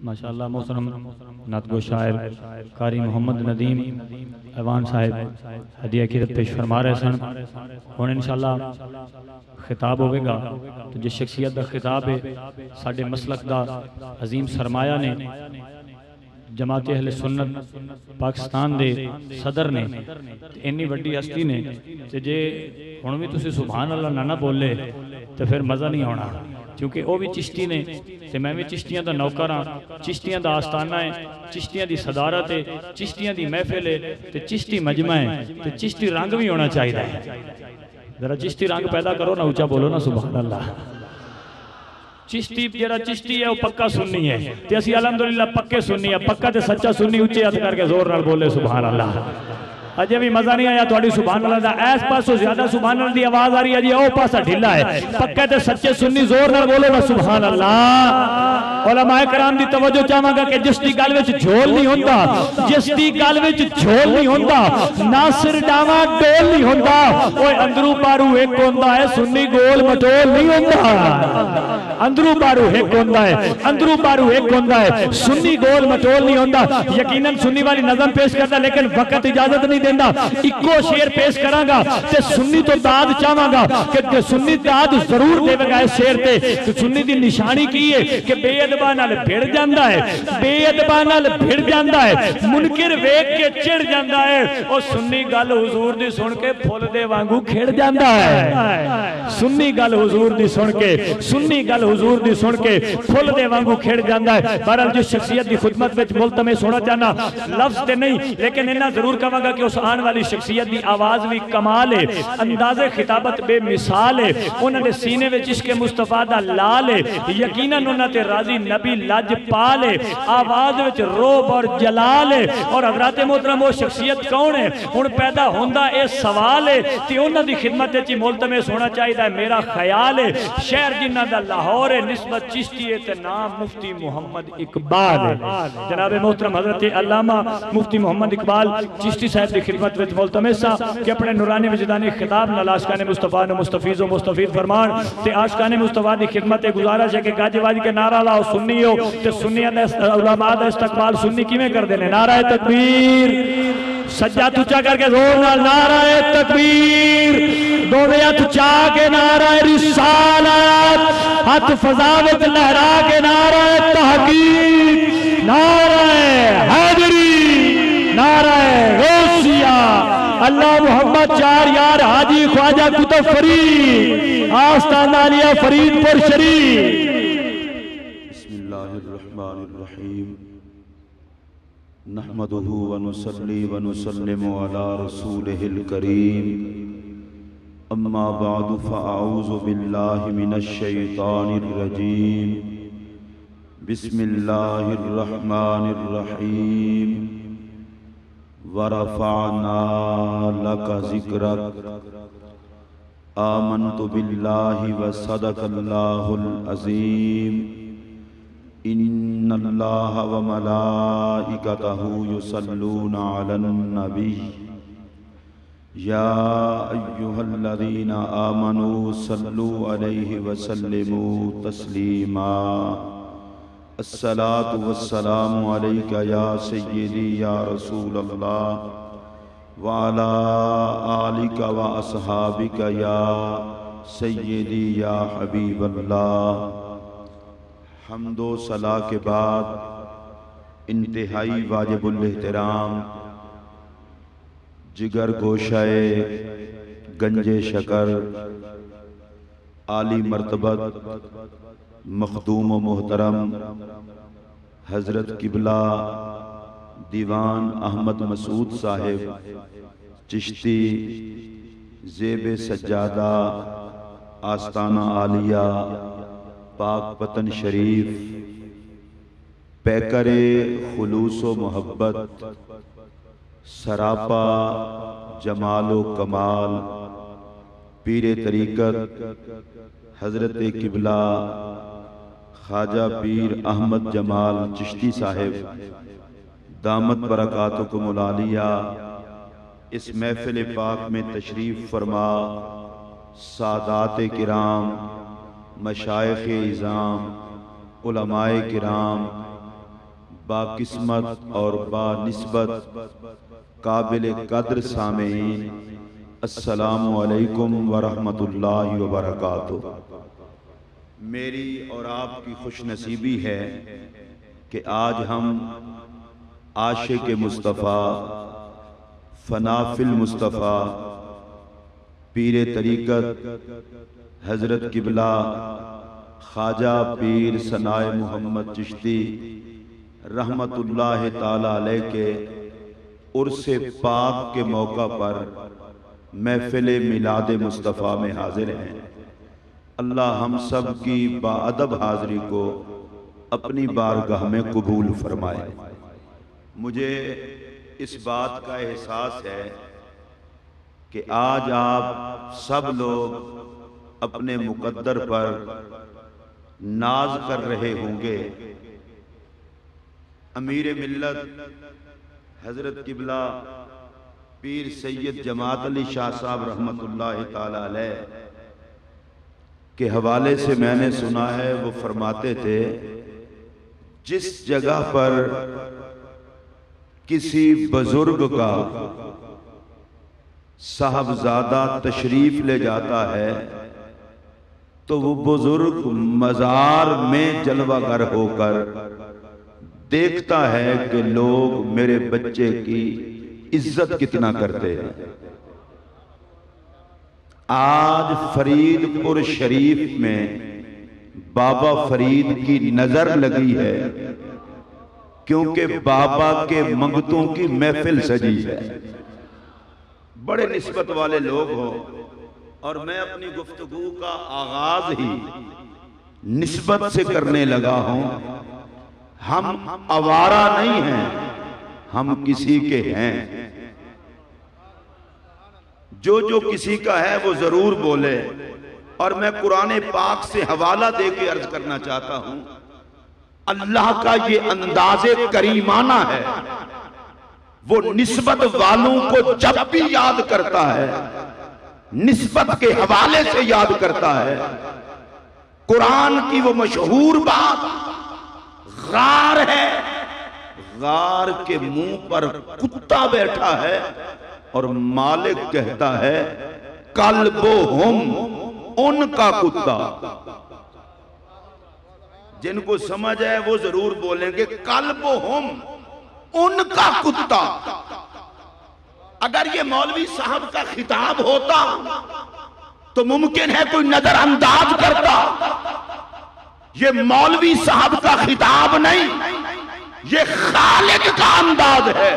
माशाअल्लाह मोहतरम नातगो शायर कारी मोहम्मद नदीम ऐवान साहिब हदिया कीरत पेश फरमा रहे सन। हुण इंशाअल्लाह खिताब होगा तो जिस शख्सियत का खिताब है साडे मसलक का अजीम सरमाया ने जमात अहले सुन्नत पाकिस्तान दे सदर ने इन्नी वड्डी हस्ती ने ते जे हुण भी तुसीं सुभान अल्लाह ना बोले तो फिर मज़ा नहीं आना, क्योंकि वह भी चिश्ती ने ते मैं भी चिश्तियां दा नौकर हाँ। चिश्तियां दा आस्थाना है, चिश्तियां दी सदारत है, चिश्तियां दी महफिल है ते चिश्ती मजमा है ते चिश्ती रंग भी होना चाहिए। जरा चिश्ती रंग पैदा करो ना, ऊंचा बोलो ना सुभान अल्लाह। चिश्ती जरा चिश्ती है वो पक्का सुन्नी है ते असी अलहमदुलिल्लाह पक्के सुन्नी है। पक्का ते सच्चा सुन्नी उच्चे हथ करके जोर नाल बोले सुभान अल्लाह। अजे भी मजा नहीं आया थोड़ी सुभान अल्लाह दा। इस पासों ज्यादा सुभान अल्लाह दी आवाज आ रही है जी, ओ पासा ढिला है। पक्का ते सच्चे सुन्नी जोर नाल बोलो ना सुभान अल्लाह। उलमाए कराम दी तवज्जो चाहांगा कि जिस दी गल विच झोल नहीं होंदा, जिस दी गल विच झोल नहीं होंदा, नासिर डावा डोल नहीं होंदा, ओए अंदरू बारू एक होंदा है, सुन्नी गोल मटोल नहीं होंदा। अंदरू बारू एक होंदा है, अंदरू बारू एक होंदा है, सुन्नी गोल मटोल नहीं होंदा। यकीनन सुन्नी वाली नज़म पेश करदा लेकिन वक्त इजाजत नहीं देंदा। इको शेर पेश करांगा ते सुन्नी तो दाद चाहांगा कि सुन्नी दाद जरूर देवेगा इस शेर ते। सुन्नी दी निशानी की है कि बेअदबा नाल भिड़ जांदा है, बेअदबा नाल भिड़ जांदा है, मुनकिर वेख के चिढ़ जांदा है। और सुन्नी गल हुजूर दी सुन के फुल दे वांगू खिड़ जांदा है। सुन्नी गल हुजूर दी सुन के, सुन्नी गल हुजूर दी सुन के फुल दे वांगू खिड़ जांदा है। बहरहाल जिस शख्सियत दी खुदमत विच मुल्तमिस होना चाहना, लफ्ज ते नहीं लेकिन इन्ना जरूर कहांगा कि उस आने वाली शख्सियत की आवाज भी कमाल है, अंदाजे खिताबत बेमिसाल है। उन्होंने सीने में इश्क मुस्तफा दा लाल है, यकीनन उन्होंने राजी नबी लज पाल है, आवाज विच रोब और जलाल है। और हज़रात मोहतरम वो शख्सियत कौन है हुण पैदा होंदा ये सवाल है ते उन्हां दी खिदमत विच मुल्तमिस होना चाहिए। मेरा ख्याल है शहर जिन्हां दा लाहौर है, निस्बत चिश्ती है ते नाम मुफ्ती मुहम्मद इकबाल है। जनाब मोहतरम हजरत अल्लामा मुफ्ती मुहम्मद इकबाल चिश्ती साहब की खिदमत में मुल्तमिसा कि अपने नूरानी वजदानी खिताब नाल आशिकाने मुस्तफा ने मुस्तफीज़ व मुस्तफीद फरमान ते आशिकाने मुस्तफा की खिदमत गुजारिश है कि गाजीबाजी के नारा लाओ सुन्नी हो ते सुन्नियां दा उलमा दा इस्तकबाल सुन्नी किवें करदे ने। नारा तकबीर, सज्जा तुचा करके जोर नाल नारा तकबीर, दोवे हथ चा के नारा रिसालत, हाथ फजा विच लहरा के नारा तहकीक, नारा हैदरी, नारा गौसिया, अल्लाह मोहम्मद चार यार हाजी ख्वाजा कुतुब फरीद आस्ताना लिया फरीदपुर शरीफ। बिस्मिल्लाहिर्रहमानिर्रहीम, नहमदुहु व नुसल्ली व नुसल्लिमु अला रसूलिहिल करीम, अम्मा बअदु फ़अऊज़ु बिल्लाहि मिनश शैतानिर रजीम, बिस्मिल्लाहिर्रहमानिर्रहीम। वरफ़अना लका ज़िक्रक, आमन्तु बिल्लाहि व सदक़ल्लाहुल अज़ीम, इन्नल्लाहा व मलाइकतहु युसल्लूना अलन नबी, या अय्युहल्लज़ीना आमनू सल्लू अलैहि व सल्लिमू तस्लीमा। अस्सलातु वस्सलामु अलैका या सय्यदी या रसूल अल्लाह व अला आलिका व अस्हाबिका या सय्यदी या हबीब अल्लाह। हम्दो सला के बाद इंतहाई वाजिबुल एहतराम जिगर गोशाए गंजे शकर आली मर्तबत मखदूम व मोहतरम हजरत किबला दीवान अहमद मसूद साहिब चिश्ती ज़ेब सज्जादा आस्ताना आलिया पाक पतन शरीफ पैकरे खुलूसो मोहब्बत सरापा जमालो कमाल पीरे तरीक़त हजरत किबला ख्वाजा पीर अहमद जमाल चिश्ती साहिब दामत बरकातुकुम आलिया इस महफिल पाक में तशरीफ़ फरमा सादात किराम, मशाइख़ इज़ाम, उलमाए किराम, बाकिस्मत और बानिस्बत काबिल कद्र सामीन, अस्सलामु अलैकुम व रहमतुल्लाहि व बरकातुहू। मेरी और आपकी खुशनसीबी है कि आज हम आशिक मुस्तफ़ा, फनाफिल मुस्तफ़ा, पीर तरीक़त हज़रत किबला ख्वाजा पीर सनाए मोहम्मद चिश्ती रहमतुल्लाह ताला अलैह के उर्से पाक के मौका पर महफिल मिलाद मुस्तफ़ा में हाजिर हैं। अल्लाह हम सब की बाअदब हाज़री को अपनी बारगाह में कबूल फरमाए। मुझे इस बात का एहसास है कि आज आप सब लोग अपने मुक़द्दर पर नाज कर रहे होंगे। अमीर मिल्लत हज़रत किबला पीर सैयद जमात अली शाह साहब रहमतुल्लाह ताला अलैह के हवाले से मैंने सुना है, वो फरमाते थे जिस जगह पर किसी बुजुर्ग का साहबजादा तशरीफ ले जाता है तो वो बुजुर्ग मजार में जलवागर होकर देखता है कि लोग मेरे बच्चे की इज्जत कितना करते हैं। आज फरीदपुर शरीफ में बाबा फरीद की नजर लगी है क्योंकि बाबा के मंगतों की महफिल सजी है। बड़े निस्बत वाले लोग हो और मैं अपनी गुफ्तगू का आगाज ही निस्बत से करने लगा हूं। हम आवारा नहीं हैं, हम किसी के हैं। जो जो किसी का है वो जरूर बोले। और मैं कुरान पाक से हवाला दे के अर्ज करना चाहता हूं, अल्लाह का ये अंदाज़े करीमाना है। वो निस्बत वालों को जब भी याद करता है, निस्बत के हवाले से याद करता है। कुरान की वो मशहूर बात, गार है, गार के मुंह पर कुत्ता बैठा है और मालिक कहता है कल्बुहुम, उनका कुत्ता। जिनको समझ है वो जरूर बोलेंगे कल्बुहुम, उनका कुत्ता। अगर ये मौलवी साहब का खिताब होता तो मुमकिन है कोई नजरअंदाज करता। ये मौलवी साहब का खिताब नहीं, ये खालिक का अंदाज है।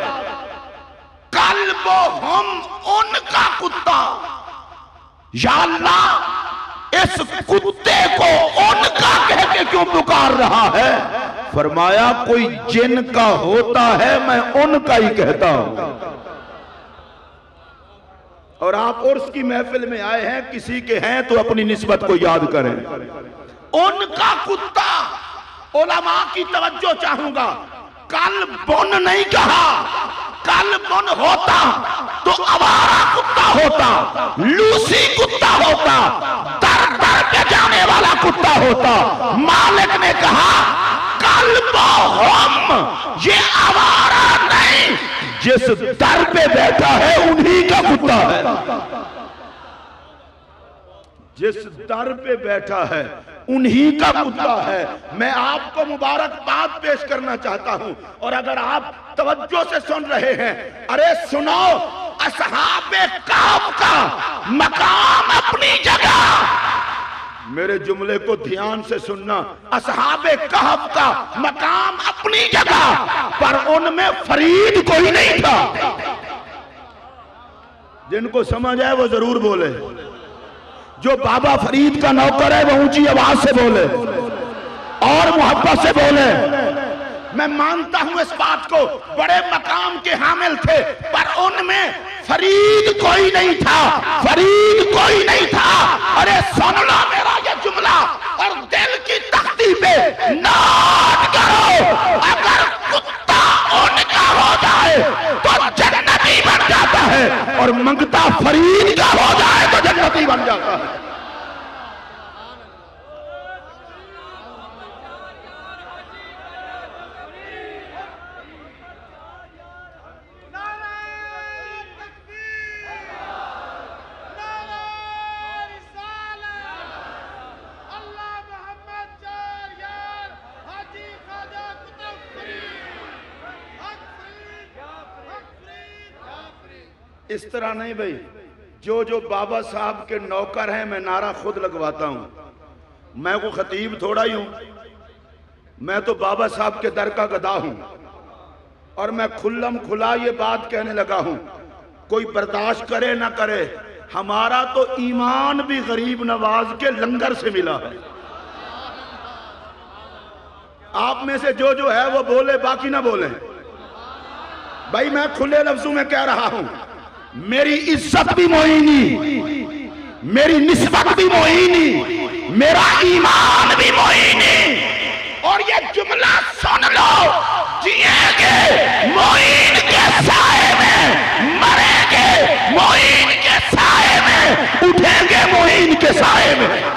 कल्बुहुम, उनका कुत्ता। या अल्लाह, इस कुत्ते को उनका कह के क्यों पुकार रहा है? फरमाया कोई जिन का होता है मैं उनका ही कहता हूं। और आप उर्स की महफिल में आए हैं, किसी के हैं तो अपनी निस्बत को याद करें। उनका कुत्ता। उलमा की तवज्जो चाहूंगा, कल्बुन नहीं कहा। कल्बुन होता तो आवारा कुत्ता होता, लूसी कुत्ता होता, दर दर पे जाने वाला कुत्ता होता। मालिक ने कहा कल्बुहुम, ये आवारा नहीं, जिस दर पे बैठा है उन्हीं का कुत्ता है। जिस दर पे बैठा है उन्हीं का कुत्ता है। मैं आपको मुबारकबाद पेश करना चाहता हूं। और अगर आप तवज्जो से सुन रहे हैं, अरे सुनो, असहाबे कहफ का मकाम अपनी जगह। मेरे जुमले को ध्यान से सुनना। असहाबे कहफ का मकाम अपनी जगह, पर उनमें फरीद कोई नहीं था। जिनको समझ है वो जरूर बोले। जो बाबा फरीद का नौकर है वो ऊंची आवाज से बोले और मोहब्बत से बोले। मैं मानता हूं इस बात को, बड़े मकाम के हामिल थे, पर उनमें फरीद कोई नहीं था। फरीद कोई नहीं था। अरे सुन लो मेरा ये जुमला और दिल की तख्ती पे नोट करो। अगर कुत्ता उनका हो जाए तो जन्नती बन जाता है, और मंगता फरीद का हो जाए तो जन्नती बन जाता है। इस तरह नहीं भाई, जो बाबा साहब के नौकर हैं मैं नारा खुद लगवाता हूं। मैं को खतीब थोड़ा ही हूं, मैं तो बाबा साहब के दर का गदा हूं और मैं खुल्लम खुला ये बात कहने लगा हूं। कोई बर्दाश्त करे ना करे, हमारा तो ईमान भी गरीब नवाज के लंगर से मिला है। आप में से जो है वो बोले, बाकी ना बोले। भाई मैं खुले लफ्जों में कह रहा हूं, मेरी इज्जत भी मोइनी, मेरी निस्बत भी मोइनी, मेरा ईमान भी मोइनी। और ये जुमला सुन लो, जिएंगे मोइन के साए में, मरेंगे मोइन के साए में, उठेंगे मोइन के साए में।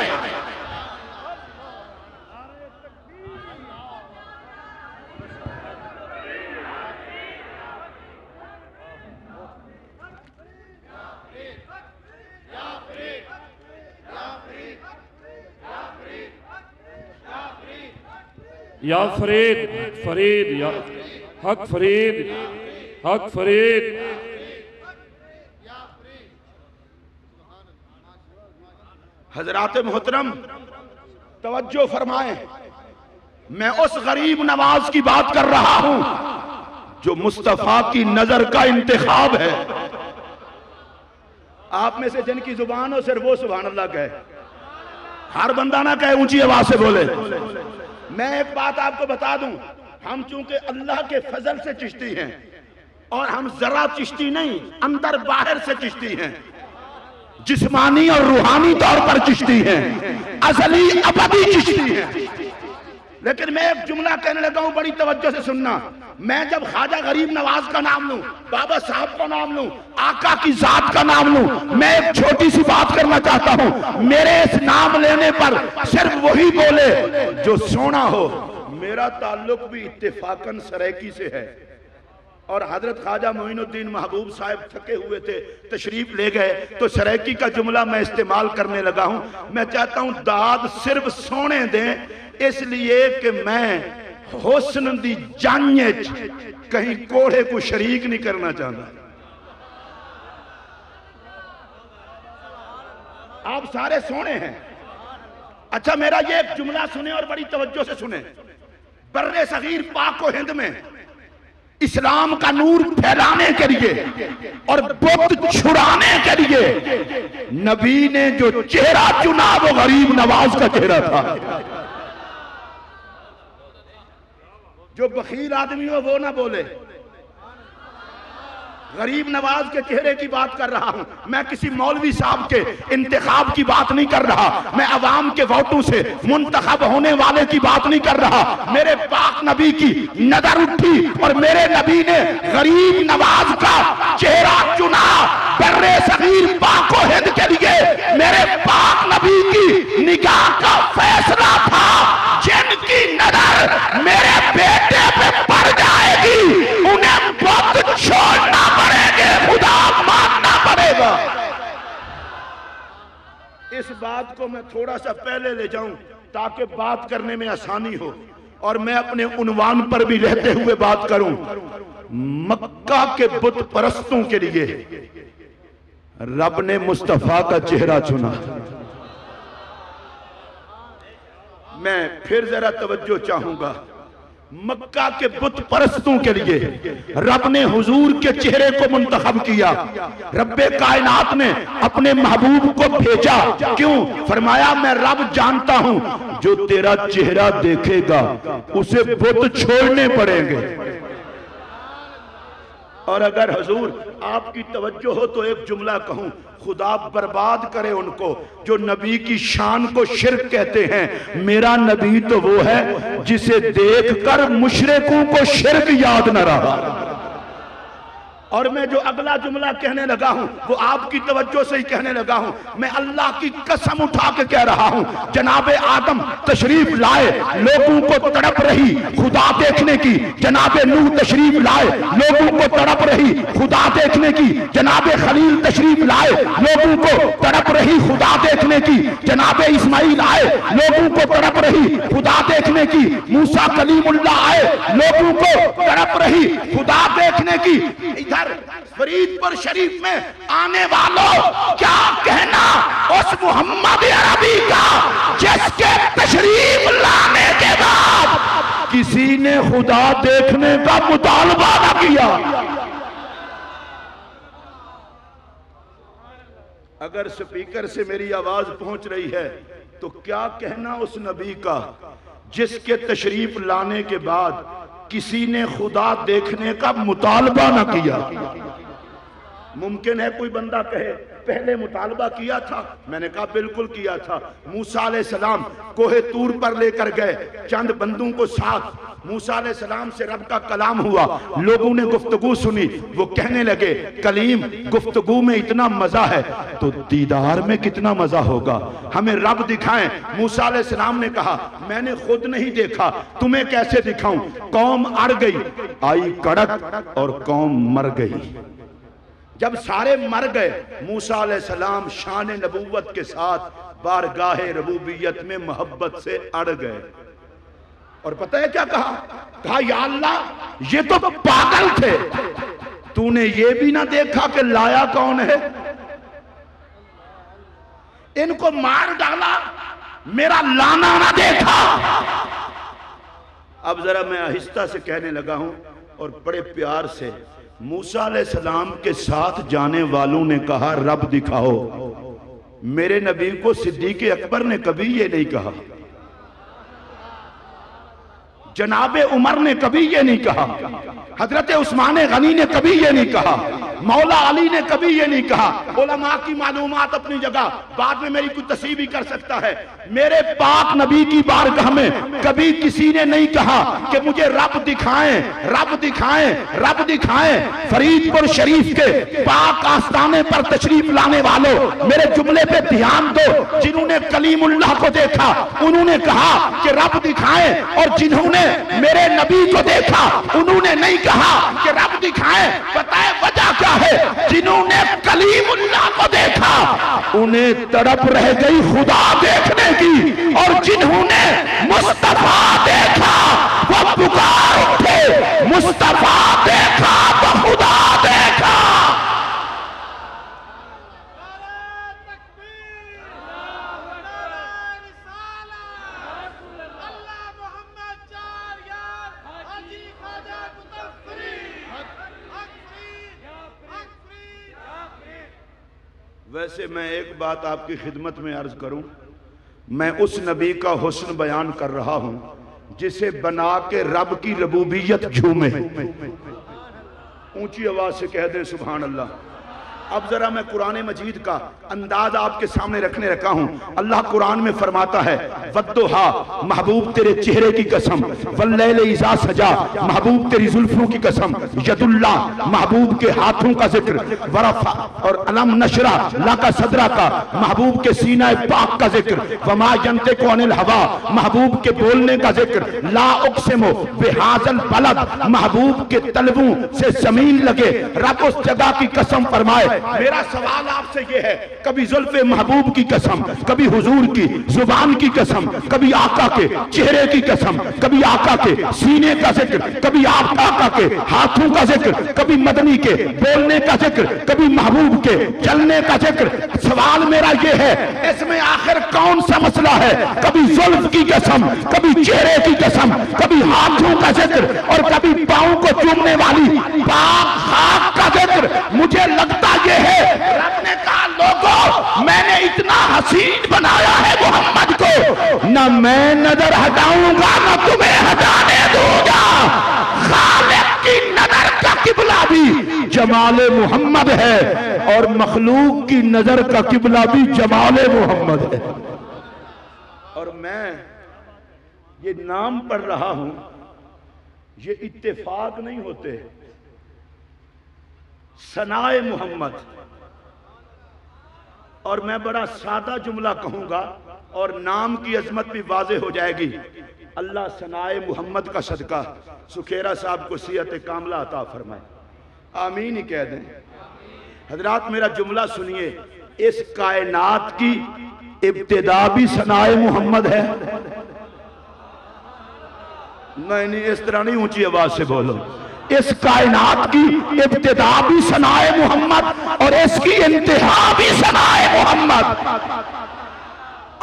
या फरीद, फरीद या हक फरीद, हक फरीद। हजरात मोहतरम तवज्जो फरमाएं, मैं उस गरीब नवाज की बात कर रहा हूं जो मुस्तफा की नजर का इंतखाब है। आप में से जिनकी जुबान हो सिर्फ वो सुभान अल्लाह कहे, हर बंदा ना कहे, ऊंची आवाज से बोले। मैं एक बात आपको बता दूं, हम चूंकि अल्लाह के फजल से चिश्ती हैं और हम जरा चिश्ती नहीं, अंदर बाहर से चिश्ती हैं, जिस्मानी और रूहानी तौर पर चिश्ती हैं, अजली अबदी चिश्ती हैं। लेकिन मैं एक जुमला कहने लगा हूं, बड़ी तवज्जो से सुनना। मैं जब ख्वाजा गरीब नवाज का नाम लूं, बाबा साहब का नाम लूं, आका की जात का नाम लूं, मैं एक छोटी सी बात करना चाहता हूं। मेरे इस नाम लेने पर सिर्फ वही बोले जो सोना हो। मेरा ताल्लुक भी इत्तेफाकन सरायकी से है और हजरत ख्वाजा मोइनुद्दीन महबूब साहब थके हुए थे, तशरीफ ले गए, तो सरायकी का जुमला मैं इस्तेमाल करने लगा हूं। मैं चाहता हूं दाद सिर्फ सोने दें, इसलिए कि मैं हुस्न दी जान्य कहीं कोड़े को शरीक नहीं करना चाहता। आप सारे सोने हैं। अच्छा मेरा ये एक जुमला सुने और बड़ी तवज्जो से सुने। बर्रे सगीर पाक व हिंद में इस्लाम का नूर फैलाने के लिए और बुत छुड़ाने के लिए नबी ने जो चेहरा चुना वो गरीब नवाज का चेहरा था। जो बखील आदमी हो वो ना बोले। गरीब नवाज के चेहरे की बात कर रहा हूं मैं, किसी मौलवी साहब के इंतखाब की बात नहीं कर रहा। मैं अवाम के वोटों से मुंतखब होने वाले की बात नहीं कर रहा। मेरे पाक नबी की नजर उठी और मेरे नबी ने गरीब नवाज का चेहरा चुना बर्रे सगीर पाक व हिंद के लिए। मेरे पाक नबी की निगाह का फैसला था, जिनकी नजर मेरे बेटे पे पड़ जाएगी उन्हें बहुत छोड़ना पड़ेगा, खुदा मानना पड़ेगा। इस बात को मैं थोड़ा सा पहले ले जाऊं ताकि बात करने में आसानी हो और मैं अपने उन्वान पर भी रहते हुए बात करूं। मक्का के बुत परस्तों के लिए रब ने मुस्तफा का चेहरा चुना। मैं फिर जरा तवज्जो चाहूंगा। मक्का के बुत परस्तों के लिए रब ने हुजूर के चेहरे को मुंतखब किया। रब्बे कायनात ने अपने महबूब को भेजा। क्यों? फरमाया मैं रब जानता हूं जो तेरा चेहरा देखेगा उसे बुत छोड़ने पड़ेंगे। और अगर हुजूर आपकी तवज्जो हो तो एक जुमला कहूं, खुदा बर्बाद करे उनको जो नबी की शान को शिर्क कहते हैं। मेरा नबी तो वो है जिसे देखकर मुशरिकों को शिर्क याद न रहा। और मैं जो अगला जुमला कहने लगा हूं वो आपकी तवज्जो से ही कहने लगा हूं। मैं अल्लाह की कसम उठा के कह रहा हूं, जनाबे आदम तशरीफ लाए, लोगों को तड़प रही खुदा देखने की। जनाबे नूह तशरीफ लाए, लोगों को तड़प रही खुदा देखने की। जनाबे खलील तशरीफ लाए, लोगों को तड़प रही खुदा देखने की। जनाबे इस्माइल आए, लोगों को तड़प रही खुदा देखने की। मूसा कलीमुल्लाह आए, लोगों को तड़प रही खुदा देखने की। इधर घर फरीदपुर शरीफ में आने वालों, क्या कहना उस मोहम्मद अरबी का जिसके तशरीफ लाने के बाद किसी ने खुदा देखने का मुतालबा न किया। अगर स्पीकर से मेरी आवाज पहुंच रही है तो क्या कहना उस नबी का जिसके तशरीफ लाने के बाद किसी ने खुदा देखने का मुतालबा न किया। मुमकिन है कोई बंदा कहे पहले मुतालबा किया था, मैंने कहा बिल्कुल किया था। मूसा अलैहिस्सलाम कोहे तूर पर लेकर गए चंद बंदों को साथ, मूसा अलैहिस्सलाम से रब का कलाम हुआ, लोगों ने गुफ्तगू सुनी, वो कहने लगे कलीम गुफ्तगू में इतना मजा है तो दीदार में कितना मजा होगा, हमें रब दिखाएं। मूसा अलैहिस्सलाम ने कहा मैंने खुद नहीं देखा, तुम्हें कैसे दिखाऊं। कौम अड़ गई, आई कड़क और कौम मर गई। जब सारे मर गए, मूसा अलैहिस्सलाम शान नबूवत के साथ बारगाहे रबूबियत में मोहब्बत से अड़ गए। और पता है क्या कहा? कहा या अल्लाह ये तो पागल थे, तूने ये भी ना देखा कि लाया कौन है, इनको मार डाला, मेरा लाना ना देखा। अब जरा मैं आहिस्ता से कहने लगा हूं और बड़े प्यार से। मूसा अलैहिस्सलाम के साथ जाने वालों ने कहा रब दिखाओ। मेरे नबी को सिद्दीक़ अकबर ने कभी ये नहीं कहा, जनाबे उमर ने कभी ये नहीं कहा, हजरत उस्मान गनी ने कभी ये नहीं कहा, मौला अली ने कभी ये नहीं कहा। उलमा की मालूमात अपनी जगह, बाद में मेरी कोई तस्वीर भी कर सकता है। मेरे पाक नबी की बारगाह में कभी किसी ने नहीं कहा कि मुझे रब दिखाएं, रब दिखाएं, रब दिखाएं। फरीदपुर शरीफ के पाक आस्ताने पर तशरीफ लाने वालों, मेरे जुमले पे ध्यान दो। जिन्होंने कलीमुल्लाह को देखा उन्होंने कहा कि रब दिखाएं, और जिन्होंने मेरे नबी को देखा उन्होंने नहीं कहा कि रब दिखाएं। बताए वजह क्या है? जिन्होंने कलीमुल्लाह को देखा उन्हें तड़प रह गई खुदा देखने की, और जिन्होंने मुस्तफा देखा वो पुकार उठे, मुस्तफा देखा तो खुदा देखा। वैसे मैं एक बात आपकी खिदमत में अर्ज करूं, मैं उस नबी का हुस्न बयान कर रहा हूं जिसे बना के रब की रबूबियत झूमे। ऊंची आवाज से कह दे सुभान अल्लाह। अब जरा मैं कुरान मजीद का अंदाज आपके सामने रखने रखा हूं। अल्लाह कुरान में फरमाता है वद्दुहा, महबूब तेरे चेहरे की कसम, वल्लैल इज़ा सजा, महबूब तेरी जुल्फों की कसम, यदुल्ला, महबूब के हाथों का जिक्र, वरफा और अलम नशरा लाका सदरा का, महबूब के सीना पाक का जिक्र, वमा यंतिकु अनिल हवा, महबूब के बोलने का जिक्र, ला उक़सिमु बिहाज़ल बलद, महबूब के तलवों से जमीन लगे, रब उस जगह की कसम फरमाए। मेरा सवाल आपसे ये है, कभी जुल्फ़े महबूब की कसम, कभी हुजूर की जुबान की कसम, कभी आका के चेहरे की कसम, कभी आका के सीने का जिक्र, कभी आका के हाथों का जिक्र, कभी मदनी के बोलने का जिक्र, कभी महबूब के चलने का जिक्र। सवाल मेरा ये है, इसमें आखिर कौन सा मसला है? कभी जुल्फ़ की कसम, कभी चेहरे की कसम, कभी हाथों का जिक्र और कभी पांव को चूमने वाली पाक खाक का जिक्र। मुझे लगता ये है रब ने कहा लोगों मैंने इतना हसीन बनाया है मोहम्मद को, न मैं नजर हटाऊंगा न तुम्हें हटाने दूंगा। खालिक की नजर का किबला भी जमाले मोहम्मद है और मखलूक की नजर का किबला भी जमाले मोहम्मद है। और मैं ये नाम पढ़ रहा हूं, ये इत्तेफाक नहीं होते। सनाए मोहम्मद, और मैं बड़ा सादा जुमला कहूंगा और नाम की अजमत भी वाज़े हो जाएगी। अल्लाह सनाए मोहम्मद का सदका सुखेरा साहब को सियत कामला अता फरमाए, आमीन ही कह दें। हजरात मेरा जुमला सुनिए, इस कायनात की इब्तिदा भी सनाए मोहम्मद है। नहीं, इस तरह नहीं, ऊंची आवाज से बोलो। इस कायनात की इब्तिदा भी सनाए मोहम्मद और इसकी इंतहा भी सनाए मोहम्मद।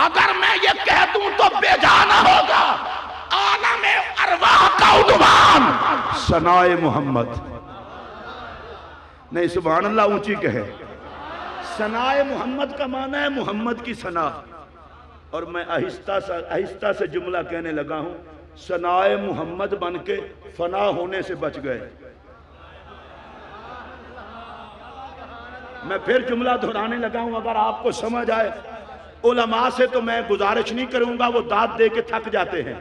अगर मैं ये कह दूं तो बेजाना होगा, आलम अरवाह का उन्वान सनाए मोहम्मद। नहीं सुभान अल्लाह ऊंची कहे। सनाए मोहम्मद का माना है मोहम्मद की सना। और मैं आहिस्ता से जुमला कहने लगा हूं, सनाए मोहम्मद बन के फना होने से बच गए। मैं फिर जुमला दोहराने लगा हूं, अगर आपको समझ आए। उलमा से तो मैं गुजारिश नहीं करूंगा, वो दाद दे के थक जाते हैं,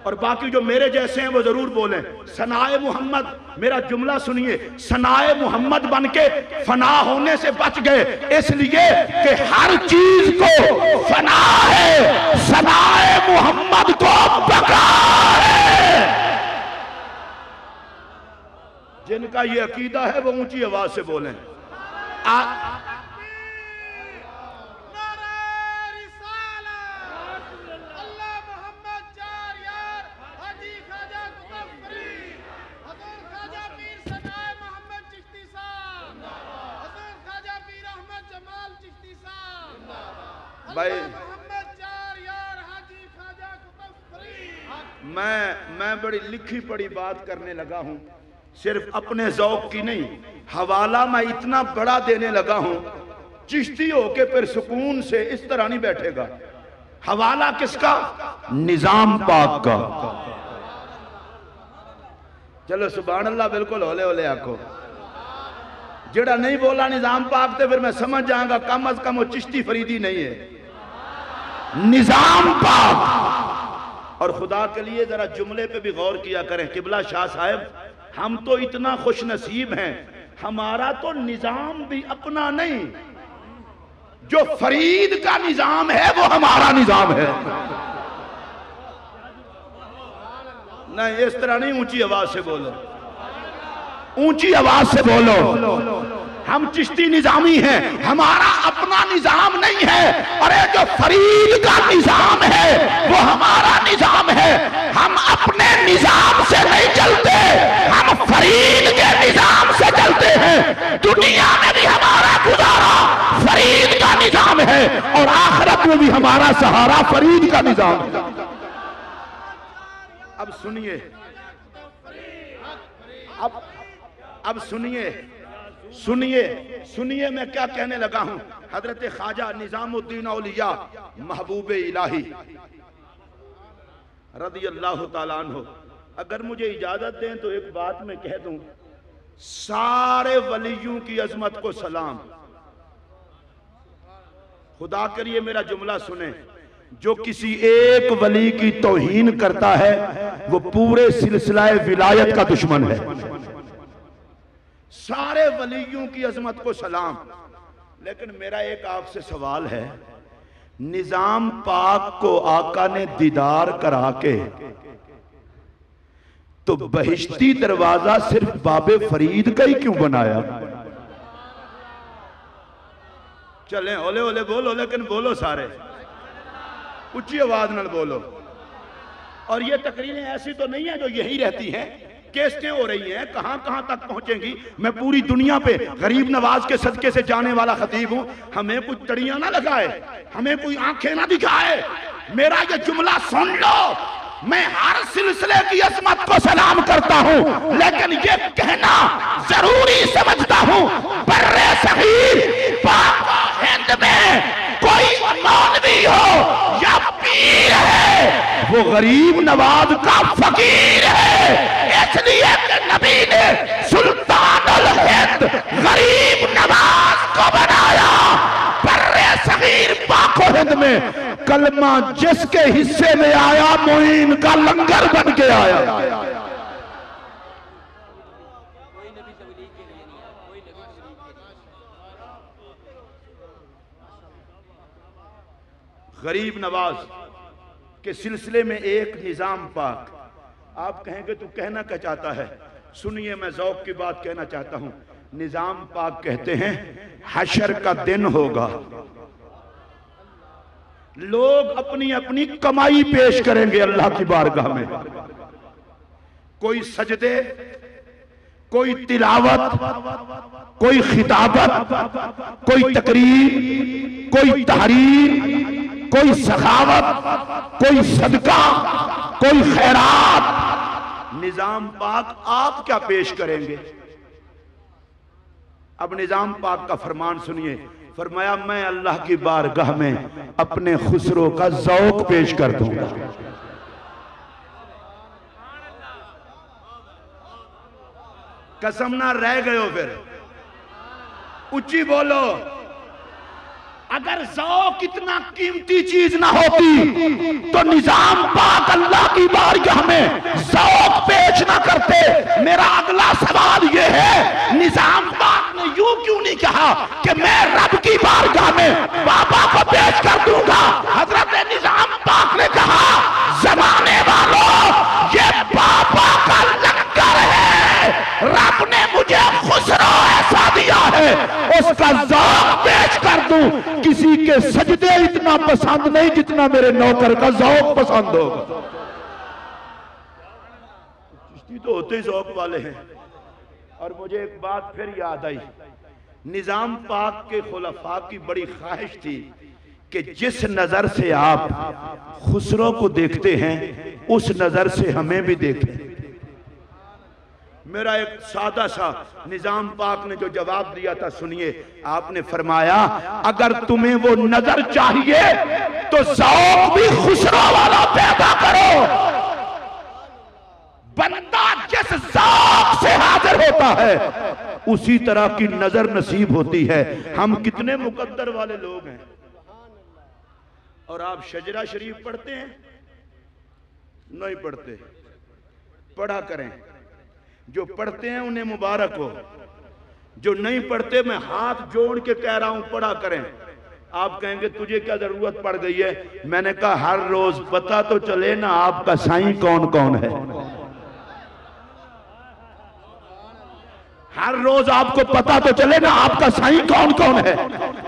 और बाकी जो मेरे जैसे हैं वो जरूर बोलें। सनाए मोहम्मद, मेरा जुमला सुनिए, सनाए मोहम्मद बन के फना होने से बच गए, इसलिए कि हर चीज को फना है, सनाए मोहम्मद को बका है। जिनका ये अकीदा है वो ऊंची आवाज से बोलें। भाई मैं बड़ी लिखी पड़ी बात करने लगा हूं, सिर्फ अपने ज़ौक़ की नहीं, हवाला मैं इतना बड़ा देने लगा हूं, चिश्ती होके फिर सुकून से इस तरह नहीं बैठेगा। हवाला किसका? निजाम पाक का। चलो सुभान अल्लाह, बिल्कुल होले होले आखो। जेड़ा नहीं बोला निजाम पाक ते फिर मैं समझ जाऊंगा कम अज कम वो चिश्ती फरीदी नहीं है, निजाम पाक। और खुदा के लिए जरा जुमले पे भी गौर किया करें। किबला शाह साहब, हम तो इतना खुश नसीब हैं, हमारा तो निजाम भी अपना नहीं, जो फरीद का निजाम है वो हमारा निजाम है। नहीं इस तरह नहीं, ऊंची आवाज से बोलो, ऊंची आवाज से बोलो। हम चिश्ती निजामी हैं, हमारा अपना निजाम नहीं है, और ये जो फरीद का निजाम है वो हमारा निजाम है। हम अपने निजाम से नहीं चलते, हम फरीद के निजाम से चलते हैं। दुनिया में भी हमारा गुजारा फरीद का निजाम है, और आखिरत में भी हमारा सहारा फरीद का निजाम है। अब सुनिए, अब सुनिए मैं क्या कहने लगा हूं। हजरत ख्वाजा निजामुद्दीन औलिया महबूब इलाही रज़ी अल्लाह ताला अन्हु, अगर मुझे इजाजत दें तो एक बात मैं कह दूं, सारे वलियों की अजमत को सलाम। खुदा करिए मेरा जुमला सुने, जो किसी एक वली की तौहीन करता है वो पूरे सिलसिला विलायत का दुश्मन है। सारे वलियों की अजमत को सलाम। लेकिन मेरा एक आपसे सवाल है, निजाम पाक को आका ने दीदार करा के तो बहिश्ती दरवाजा सिर्फ बाबे फरीद का ही क्यों बनाया? चलें ओले ओले बोलो, लेकिन बोलो सारे, ऊंची आवाज नाल बोलो। और ये तकरीरें ऐसी तो नहीं है जो यही रहती हैं, केस्टें हो रही हैं, कहां कहां तक पहुंचेंगी। मैं पूरी दुनिया पे गरीब नवाज के सदके से जाने वाला खतीब हूं। हमें कुछ तड़ियां ना लगाए, हमें कोई आंखें ना दिखाए। मेरा ये जुमला सुन लो, मैं हर सिलसिले की अजमत को सलाम करता हूं, लेकिन ये कहना जरूरी समझता हूं, बर्रे सगीर पाक हिंद में कोई मौलवी हो या पीर है, वो गरीब नवाज का फकीर है। इसलिए कि नबी ने सुल्तानुल हिंद गरीब नवाज को बनाया। बर्रे सगीर पाको हिंद में कलमा जिसके हिस्से में आया, मोइन का लंगर बन के आया। गरीब नवाज के सिलसिले में एक निजाम पाक। आप कहेंगे तो कहना क्या चाहता है? सुनिए, मैं ज़ौक़ की बात कहना चाहता हूं। निजाम पाक कहते हैं हशर का दिन होगा, लोग अपनी अपनी कमाई पेश करेंगे अल्लाह की बारगाह में। कोई सजदे, कोई तिलावत, कोई खिताबत, कोई तकरीर, कोई तहरीर, कोई सखावत, कोई सदका, कोई खैरात। निजाम पाक आप क्या पेश करेंगे? अब निजाम पाक का फरमान सुनिए। फरमाया मैं अल्लाह की बारगाह में अपने खुसरो का ज़ौक पेश कर दूंगा। कसम ना रह गए हो फिर, ऊंची बोलो। अगर ज़ौक इतना कीमती चीज ना होती तो निजाम पाक अल्लाह की बारगाह में ज़ौक पेश ना करते। मेरा अगला सवाल यह है, निजाम पाक ने यूं क्यों नहीं कहा कि मैं रब की बारगाह में बाबा को पेश कर दूंगा? हजरत निजाम पाक ने कहा, जमाने वालों ये बाबा का लंगर है, रब ने मुझे खुसरो ऐसा दिया है, उसका ज़ौक पेश कर दूं। किसी के सजदे इतना पसंद नहीं जितना मेरे नौकर का ज़ौक पसंद होगा। चिश्ती तो होते ही ज़ौक वाले हैं। और मुझे एक बात फिर याद आई, निजाम पाक के खुलफा की बड़ी ख्वाहिश थी कि जिस नजर से आप खुसरो को देखते हैं उस नजर से हमें भी देखें। मेरा एक सादा सा निजाम पाक ने जो जवाब दिया था सुनिए। आपने फरमाया, अगर तुम्हें वो नजर चाहिए तो ज़ौक भी खुसरो वाला पैदा करो। बंदा जिस ज़ौक से हाजिर होता है उसी तरह की नजर नसीब होती है। हम कितने मुकद्दर वाले लोग हैं। और आप शजरा शरीफ पढ़ते हैं? नहीं पढ़ते। पढ़ा करें। जो पढ़ते हैं उन्हें मुबारक हो, जो नहीं पढ़ते मैं हाथ जोड़ के कह रहा हूं पढ़ा करें। आप कहेंगे तुझे क्या जरूरत पड़ गई है? मैंने कहा हर रोज पता तो चले ना आपका साईं कौन कौन है। हर रोज आपको पता तो चले ना आपका साईं कौन कौन है,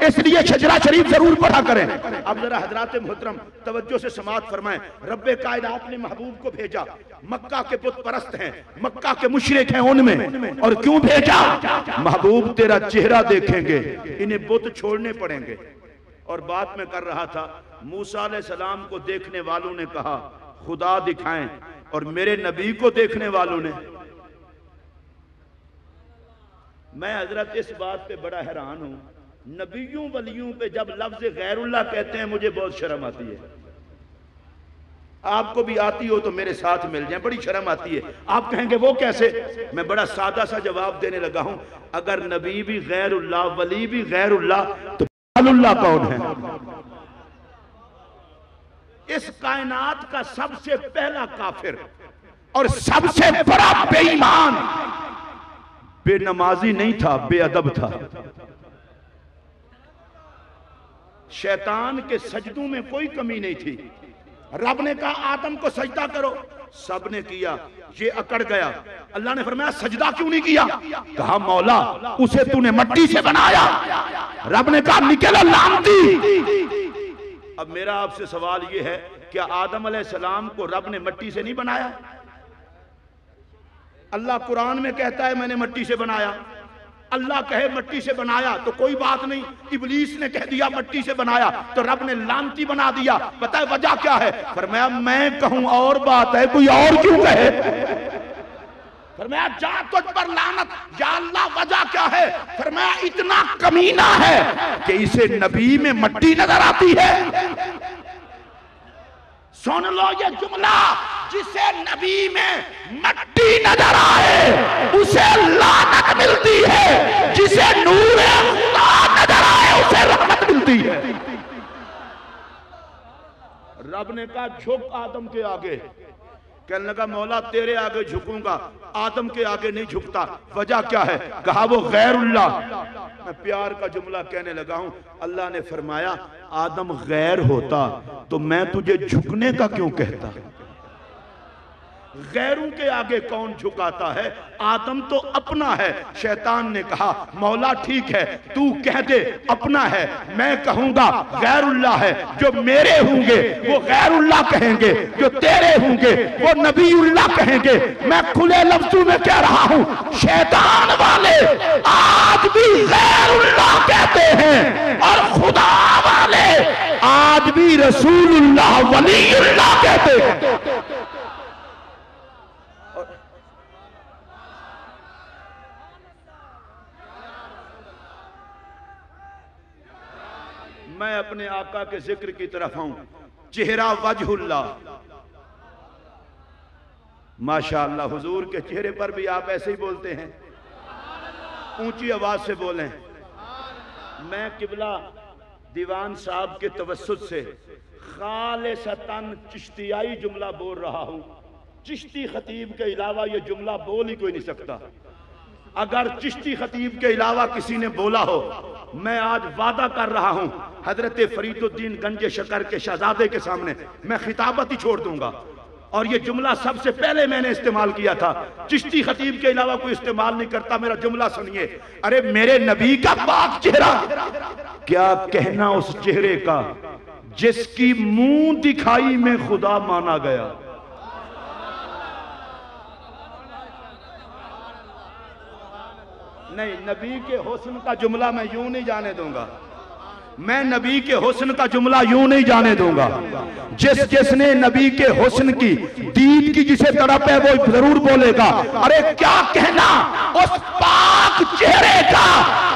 इसलिए शजरा शरीफ जरूर पढ़ा करें। अब जरा हजरात मोहतरम तवज्जो से समाअत फरमाएं। रब्बे कायनात ने महबूब को भेजा, मक्का के बुत परस्त हैं, मक्का के मुशरिक हैं उनमें, और क्यों भेजा? महबूब तेरा चेहरा देखेंगे, इन्हें बुत छोड़ने पड़ेंगे। और बात में कर रहा था, मूसा अलैहिस्सलाम को देखने वालों ने कहा खुदा दिखाएं, और मेरे नबी को देखने वालों ने। मैं हजरत इस बात पे बड़ा हैरान हूं, नबियों वलियों पे जब लफ्ज गैरुल्लाह कहते हैं मुझे बहुत शर्म आती है। आपको भी आती हो तो मेरे साथ मिल जाए, बड़ी शर्म आती है। आप कहेंगे वो कैसे? मैं बड़ा सादा सा जवाब देने लगा हूं। अगर नबी भी गैरुल्लाह, वली भी गैरुल्लाह, तो अल्लाह कौन है? इस कायनात का सबसे पहला काफिर और सबसे बड़ा बेईमान बेनमाजी नहीं था, बेअदब था। शैतान के सजदों में कोई कमी नहीं थी। रब ने कहा आदम को सजदा करो, सब ने किया, ये अकड़ गया। अल्लाह ने फरमाया सजदा क्यों नहीं किया? कहा मौला उसे तूने मिट्टी से बनाया। रब ने कहा निकल लानती। अब मेरा आपसे सवाल ये है, क्या आदम अलैहिस्सलाम को रब ने मिट्टी से नहीं बनाया? अल्लाह कुरान में कहता है मैंने मिट्टी से बनाया। अल्लाह कहे मिट्टी से बनाया तो कोई बात नहीं, इब्लीस ने कह दिया मिट्टी से बनाया तो रब ने लानती बना दिया। पता है वजह क्या है? फरमाया मैं कहूं और बात है, कोई और क्यों कहे? फरमाया जा तुझ पर लानत, या अल्लाह वजह क्या है? फरमाया इतना कमीना है कि इसे नबी में मिट्टी नजर आती है। सुन लो ये जुमला, जिसे नबी में मिट्टी नजर आए उसे लानत मिलती है, जिसे नूर खुदा नजर आए उसे रहमत मिलती है। रब ने कहा झुक आदम के आगे। कहने लगा मौला तेरे आगे झुकूंगा, आदम के आगे नहीं झुकता। वजह क्या है? कहा वो गैरुल्लाह। मैं प्यार का जुमला कहने लगा हूं। अल्लाह ने फरमाया आदम गैर होता तो मैं तुझे झुकने का क्यों कहता? गैरों के आगे कौन झुकाता है, आदम तो अपना है। शैतान ने कहा मौला ठीक है तू कह दे अपना है, मैं कहूंगा गैरुल्लाह है। जो मेरे होंगे वो गैरुल्लाह कहेंगे, जो तेरे होंगे वो नबीउल्लाह कहेंगे। मैं खुले लफ्जों में कह रहा हूं, शैतान वाले आज भी गैरुल्लाह कहते हैं और खुदा वाले आज भी रसूलुल्लाह वलीउल्लाह कहते हैं। मैं अपने आका के जिक्र की तरफ हूं। चेहरा वजहुल्लाह, माशाअल्लाह हुजूर के चेहरे पर भी आप ऐसे ही बोलते हैं, ऊंची आवाज से बोलें। मैं किबला दीवान साहब के तवस्सुत से खालिसतन चिश्तियाई जुमला बोल रहा हूं। चिश्ती खतीब के अलावा यह जुमला बोल ही कोई नहीं सकता। अगर चिश्ती खतीब के अलावा किसी ने बोला हो, मैं आज वादा कर रहा हूं हजरत फरीदुद्दीन गंजे शकर के शहजादे के सामने मैं खिताबत ही छोड़ दूंगा। और ये जुमला सबसे पहले मैंने इस्तेमाल किया था, चिश्ती खतीब के अलावा कोई इस्तेमाल नहीं करता। मेरा जुमला सुनिए। अरे मेरे नबी का पाक चेहरा, क्या कहना उस चेहरे का जिसकी मुंह दिखाई में खुदा माना गया। नहीं, नबी के हुस्न का जुमला मैं यूं नहीं जाने दूंगा। मैं नबी के हुस्न का जुमला यूं नहीं जाने दूंगा। जिसने नबी के हुस्न की दीद की जिसे तड़प है वो जरूर बोलेगा अरे क्या कहना उस पाक चेहरे का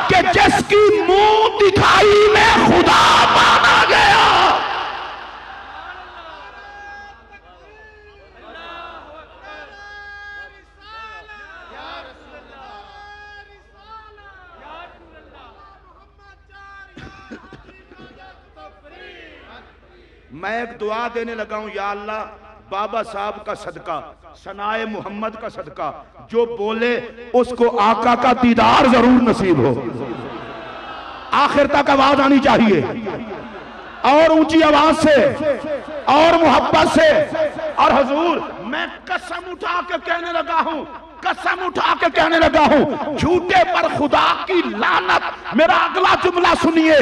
कि जिसकी मुंह दिखाई में खुदा माना गया। मैं एक दुआ देने लगा हूं, या अल्लाह बाबा साहब का सदका, सनाए मोहम्मद का सदका, जो बोले उसको आका का दीदार जरूर नसीब हो। आखिर तक आवाज आनी चाहिए और ऊंची आवाज से और मोहब्बत से। और हुजूर मैं कसम उठा के कहने लगा हूं, कसम उठा के कहने लगा हूं, झूठे पर खुदा की लानत। मेरा अगला जुमला सुनिए।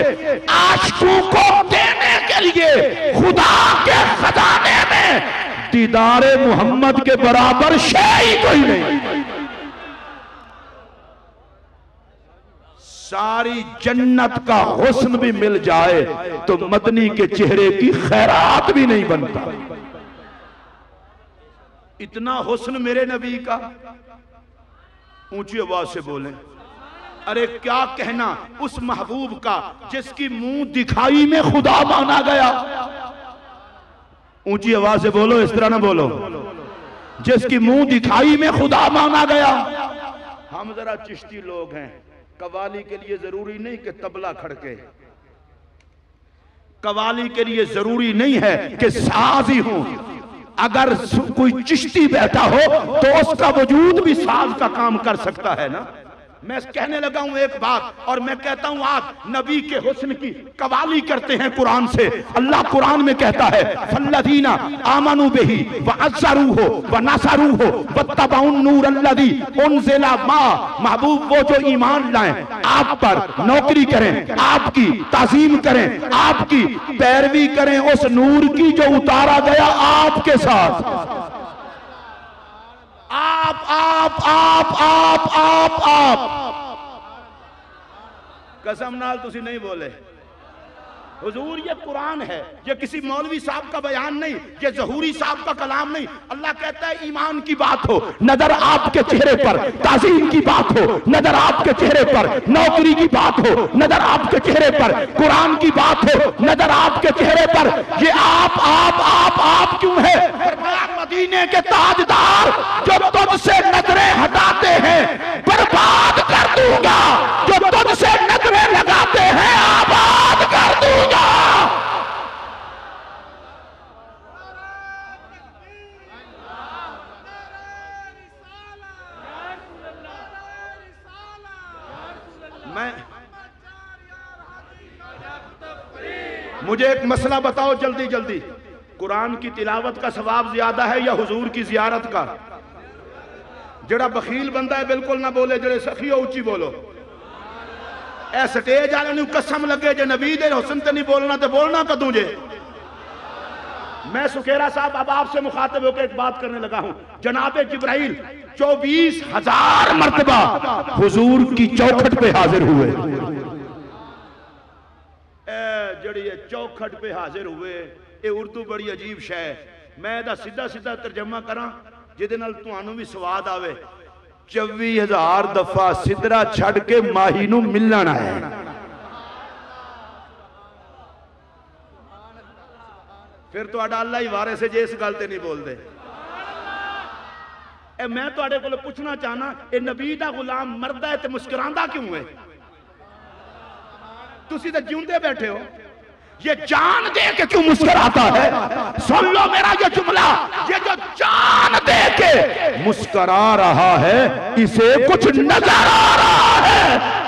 आशिकों को देने के लिए खुदा के खजाने में दीदारे मोहम्मद के बराबर शय ही कोई नहीं। सारी जन्नत का हुस्न भी मिल जाए तो मदनी के चेहरे की खैरात भी नहीं बनता। इतना हुस्न मेरे नबी का। ऊंची आवाज से बोलें। अरे क्या कहना उस महबूब का जिसकी मुंह दिखाई में खुदा माना गया। ऊंची आवाज से बोलो, इस तरह ना बोलो। जिसकी मुंह दिखाई में खुदा माना गया। हम जरा चिश्ती लोग हैं, कवाली के लिए जरूरी नहीं कि तबला खड़के, कवाली के लिए जरूरी नहीं है कि साज ही हो। अगर कोई चिश्ती बैठा हो तो उसका वजूद भी साज का काम कर सकता है ना। मैं कहने लगा हूं एक बात, और मैं कहता हूं आज नबी के हुस्न की कवाली करते हैं कुरान से। अल्लाह कुरान में कहता है फल्लदीना आमनू बिही व अज़्ज़रूहु व नसरूहु वत्तबउन नूर अल्लज़ी उनज़िला मा। महबूब वो जो ईमान लाएं, आप पर नौकरी करें, आपकी ताज़ीम करें, आपकी पैरवी करें उस नूर की जो उतारा गया आपके साथ। आप कसम नाल तुसी नहीं बोले। हुजूर ये कुरान है, ये किसी मौलवी साहब का बयान नहीं, ये ज़हूरी साहब का कलाम नहीं। अल्लाह कहता है ईमान की बात हो, नजर आपके चेहरे पर, ताज़ीम की बात हो, नजर आपके चेहरे पर, नौकरी की बात हो, नजर आपके चेहरे पर, कुरान की बात हो, नजर आपके चेहरे पर। ये आप क्यों है? मदीने के ताजदार जो तुझसे नजरें हटाते हैं बर्बाद कर दूंगा, जो तुझसे नजरें लगाते हैं आबाद कर दूंगा। मुझे एक मसला बताओ जल्दी जल्दी। कुरान की तिलावत का सवाब ज्यादा है या हुजूर की जियारत का? जड़ा बखील बंदा है बिल्कुल ना बोले, जड़े सखी हो उच्ची बोलो। ए स्टेज वाले कसम लगे जे नबी दे हुस्न ते नहीं बोलना तो बोलना कदू जे? मैं सुखेरा साहब अब आपसे मुखातिब होकर एक बात करने लगा हूं। जनाबे जिब्राइल 24,000 मर्तबा हुजूर की चौखट पे हाजिर हुए। जड़ी चौखट पे हाजिर हुए, ये उर्दू बड़ी अजीब शै है। मैं दा सीधा सीधा तर्जमा करा जिहदे नाल तुहानू भी स्वाद आवे। 24,000 दफा सिदरा छड़ के माही नू मिलना है। फिर तो अल्लाह ही वारिस है जे इस गल ते नहीं बोलते। मैं तुहाडे कोल पूछना चाहना, ये नबी दा गुलाम मरदा है ते मुस्कुरांदा क्यों है? तुसी तो जिंदे बैठे हो, ये जान दे के क्यों मुस्कुराता है? सुन लो मेरा ये जुमला, ये जो जान दे के मुस्कुरा रहा है इसे कुछ नजर आ रहा है।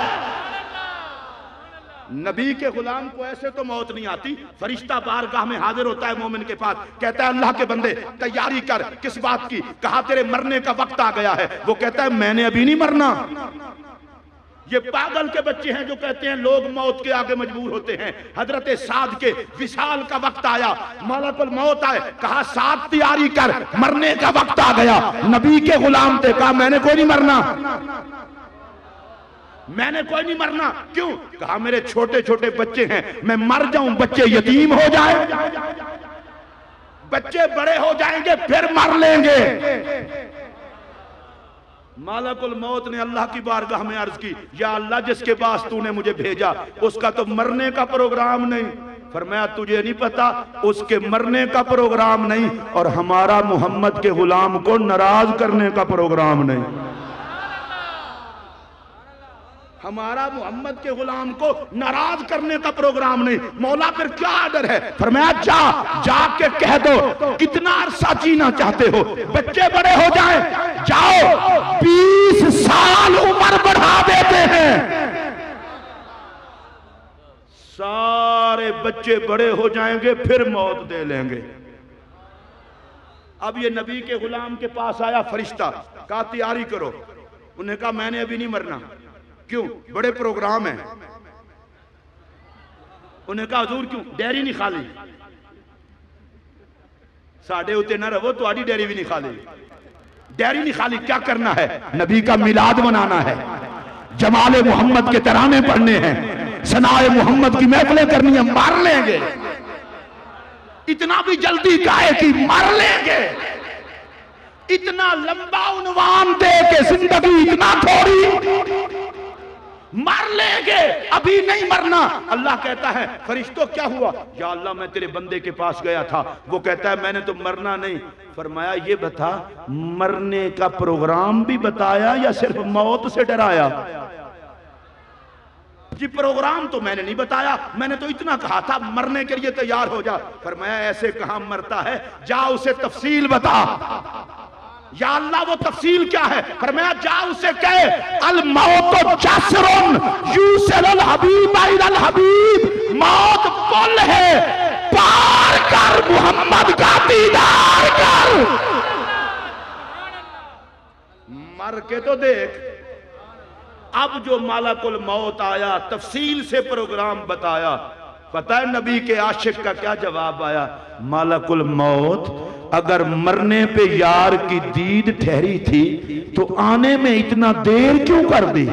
नबी के गुलाम को ऐसे तो मौत नहीं आती। फरिश्ता बारगाह में हाजिर होता है मोमिन के पास, कहता है अल्लाह के बंदे तैयारी कर। किस बात की? कहा तेरे मरने का वक्त आ गया है। वो कहता है मैंने अभी नहीं मरना। ये पागल के बच्चे हैं जो कहते हैं लोग मौत के आगे मजबूर होते हैं। हजरत साद के विशाल का वक्त आया, मलकुल मौत आए, कहा साद तैयारी कर, मरने का वक्त आ गया। नबी के गुलाम थे, कहा मैंने कोई नहीं मरना, मैंने कोई नहीं मरना। क्यों? कहा मेरे छोटे छोटे बच्चे हैं, मैं मर जाऊं बच्चे यतीम हो जाए, बच्चे बड़े हो जाएंगे फिर मर लेंगे। मालकुल मौत ने अल्लाह की बारगाह में अर्ज की, या अल्लाह जिसके पास तूने मुझे भेजा उसका तो मरने का प्रोग्राम नहीं। फरमाया तुझे नहीं पता, उसके मरने का प्रोग्राम नहीं और हमारा मोहम्मद के गुलाम को नाराज करने का प्रोग्राम नहीं। हमारा मोहम्मद के गुलाम को नाराज करने का प्रोग्राम नहीं। मौला फिर क्या आर्डर है? फरमाया जाके कह दो कितना अरसा जीना चाहते हो, बच्चे बड़े हो जाएं, जाओ 20 साल उम्र बढ़ा देते हैं। सारे बच्चे बड़े हो जाएंगे फिर मौत दे लेंगे। अब ये नबी के गुलाम के पास आया फरिश्ता, कहा तैयारी करो। उन्हें कहा मैंने अभी नहीं मरना। क्यों? बड़े प्रोग्राम है। उन्हें कहा हुजूर क्यों? डेयरी नहीं खाली, साढ़े उत्ते ना रहो, तुम्हारी डेयरी भी नहीं खाली। डेयरी नहीं खाली, क्या करना है? नबी का मिलाद मनाना है, जमाले मोहम्मद के तराने पढ़ने हैं, सनाए मोहम्मद की महफिलें करनी है, मार लेंगे। इतना भी जल्दी काहे कि मार लेंगे। इतना लंबा उन्वान दे के जिंदगी इतना थोड़ी, मर लेंगे, अभी नहीं मरना। अल्लाह कहता है फरिश्तों क्या हुआ? या अल्लाह मैं तेरे बंदे के पास गया था, वो कहता है मैंने तो मरना नहीं। फरमाया ये बता मरने का प्रोग्राम भी बताया या सिर्फ मौत से डराया? जी प्रोग्राम तो मैंने नहीं बताया, मैंने तो इतना कहा था मरने के लिए तैयार हो जा। फरमाया ऐसे कहां मरता है, जा उसे तफसील बता। या अल्लाह वो तफसील क्या है? फरमाया जा उसे कहे अल मौत जसरुन यूसिल हबीब इलल हबीब, मौत पुल है, पार कर मोहम्मद का दीदार कर। मर के तो देख। अब जो मालकुल मौत आया, तफसील से प्रोग्राम बताया, पता है नबी के आशिक का क्या जवाब आया? मालकुल मौत अगर मरने पे यार की दीद ठहरी थी तो आने में इतना देर क्यों कर दी?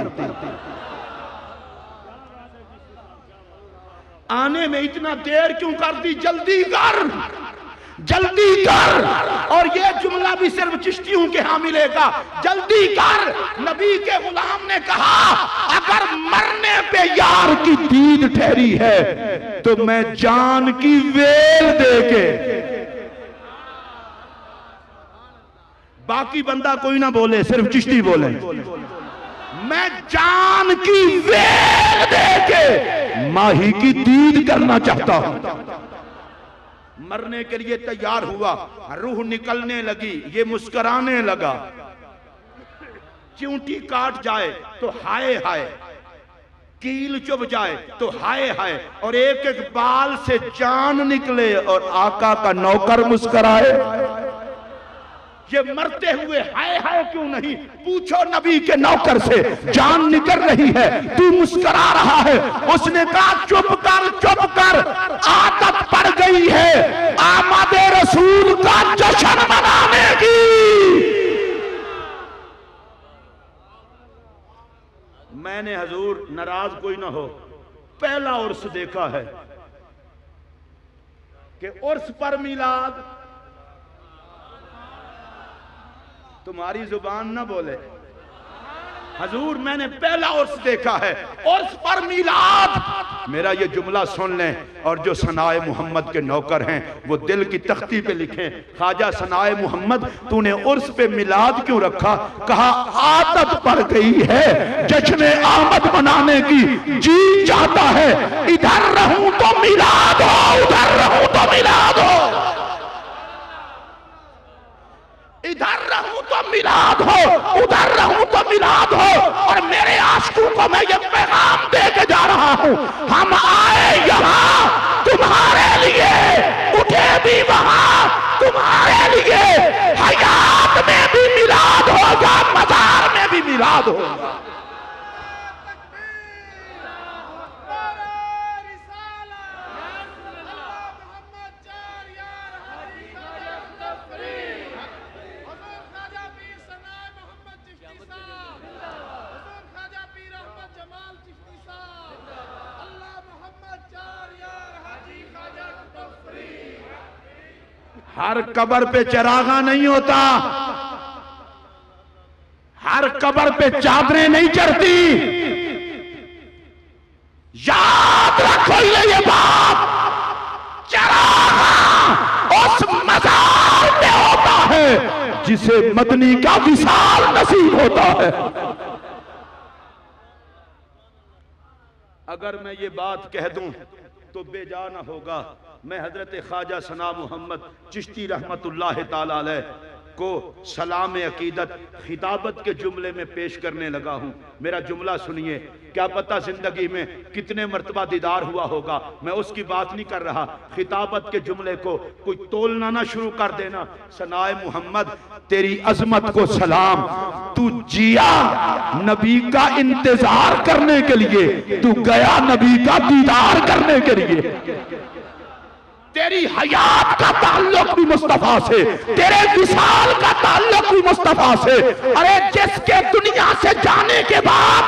आने में इतना देर क्यों कर दी? जल्दी कर, जल्दी कर। और ये जुमला भी सिर्फ चिश्तियों के यहां मिलेगा, जल्दी कर। नबी के गुलाम ने कहा अगर मरने पे यार की दीद ठहरी है तो मैं जान की वेल दे के, बाकी बंदा कोई ना बोले, सिर्फ चिश्ती बोले, मैं जान की वेल दे के माही की दीद करना चाहता हूं। मरने के लिए तैयार हुआ, रूह निकलने लगी, ये मुस्कुराने लगा। चींटी काट जाए तो हाय हाय, कील चुभ जाए तो हाय हाय, और एक एक बाल से जान निकले और आका का नौकर मुस्कुराए। ये मरते हुए हाय हाय क्यों नहीं? पूछो नबी के नौकर से, जान निकल रही है, तू मुस्कुरा रहा है। उसने कहा चुप कर, आदत पड़ गई है आमद रसूल का जश्न मनाने की। मैंने हजूर नाराज कोई ना हो, पहला उर्स देखा है कि उर्स पर मिलाद, तुम्हारी जुबान ना बोले, हजूर मैंने पहला उर्स देखा है, उर्स पर मिलाद। मेरा ये जुमला सुन लें, और जो सनाए मोहम्मद के नौकर हैं वो दिल की तख्ती पे लिखें, ख्वाजा सनाए मोहम्मद तूने उर्स पे मिलाद क्यों रखा? कहा आदत पड़ गई है जश्न आमद मनाने की, जी चाहता है इधर रहूं तो मिलाद हो, उधर रहूं तो मिलाद हो, इधर रहूं तो मिलाद हो, उधर रहूं तो मिलाद हो। और मेरे आशिकों को मैं ये पैगाम दे के जा रहा हूं, हम आए यहां तुम्हारे लिए, उठे भी वहां तुम्हारे लिए, हयात में भी मिलाद होगा, मजार में भी मिलाद होगा। हर कब्र पे चरागा नहीं होता, हर कब्र पे चादरें नहीं चढ़ती। याद रखो ये बात, चरागा उस मजार में होता है जिसे मदनी का विसाल नसीब होता है। अगर मैं ये बात कह दूं तो बेजा ना होगा। मैं हजरत ख्वाजा सना मोहम्मद चिश्ती रहमतुल्लाह ताला अलैह को सलाम अकीदत खिताबत के जुमले में पेश करने लगा हूं। मेरा जुमला सुनिए, क्या पता जिंदगी में कितने मर्तबा दीदार हुआ होगा, मैं उसकी बात नहीं कर रहा। खिताबत के जुमले को कोई तोलना ना शुरू कर देना। सनाए मोहम्मद तेरी अजमत को सलाम, तू जिया नबी का इंतजार करने के लिए, तू गया नबी का दीदार करने के लिए। तेरी हयात का ताल्लुक भी मुस्तफा से, तेरे विसाल का ताल्लुक भी मुस्तफा से। अरे जिसके दुनिया से जाने के बाद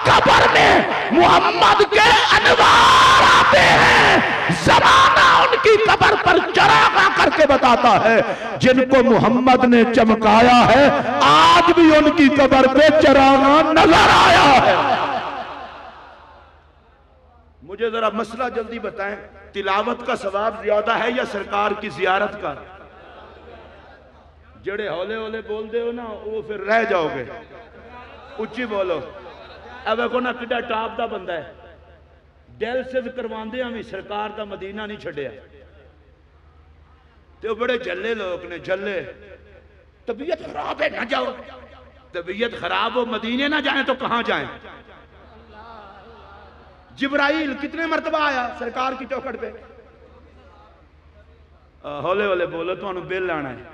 कब्र में मोहम्मद के अनवार आते हैं, ज़माना उनकी कब्र पर चरागा करके बताता है, जिनको मोहम्मद ने चमकाया है आज भी उनकी कब्र पे चरागा नजर आया है। मुझे जरा मसला जल्दी बताएं, तिलावत का सवाब ज्यादा है या सरकार की जियारत का? जड़े हौले हौले बोल दे हो ना वो फिर रह जाओगे, उच्ची बोलो। अब देखो ना किड्डा टाप दा बंदा है, दिल से करवांदे भी सरकार दा मदीना नहीं छड़िया, तो बड़े जल्ले लोग ने, जल्ले। तबीयत खराब है ना जाओ, तबीयत खराब हो मदीने ना जाए तो कहां जाए? जिब्राइल कितने मरतबा आया सरकार की चौखट पे? हौले हौले बोलो, तो बिल लाना है।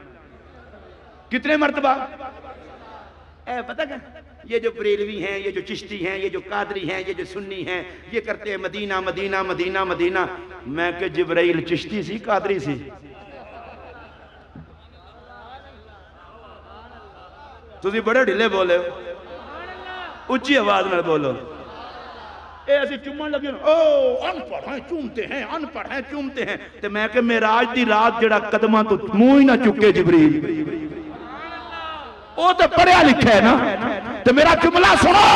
कितने मरतबा? पता क्या, ये जो बरेलवी हैं, ये जो चिश्ती हैं, ये जो कादरी हैं, ये जो सुन्नी हैं, ये करते हैं मदीना मदीना मदीना मदीना। मैं के जिब्राइल चिश्ती सी कादरी सी? तुसी बड़े ढिले बोले, उच्ची आवाज में बोलो। ऐसे चूमन लगे, ओ अनपढ़ हैं चूमते हैं, अनपढ़ हैं चूमते हैं। तो मैं के मेराज दी रात जड़ा कदमा तो मुंह ही ना चुके जिब्रील, वो तो पढ़िया लिखा है ना। तो मेरा जुमला सुनो,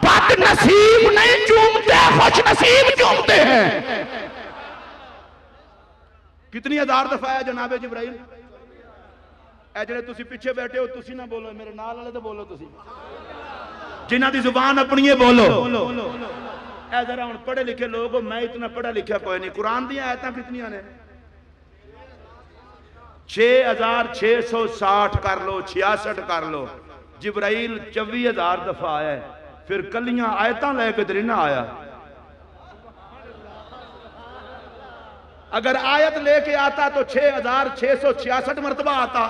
बद नसीब नहीं चूमते, खुश नसीब चूमते हैं। कितनी हजार दफा है जनाबे जिब्राइल? ए जेड़े तुसी पीछे बैठे हो तुसी ना बोलो, मेरे नाल वाले तो बोलो, तुसी जिन्हां दी जुबान अपनी है बोलो। ए जरा हुण पढ़े लिखे लोग हो, मैं इतना पढ़ा लिखा कोई नहीं। कुरान दी आयतां कितनियां ने? 6660 कर लो, 66 कर लो। जिब्राइल 24,000 दफा आया है। फिर कलियां आयतां लैके तेरे ना आया। अगर आयत लेके आता तो 6666 मरतबा आता।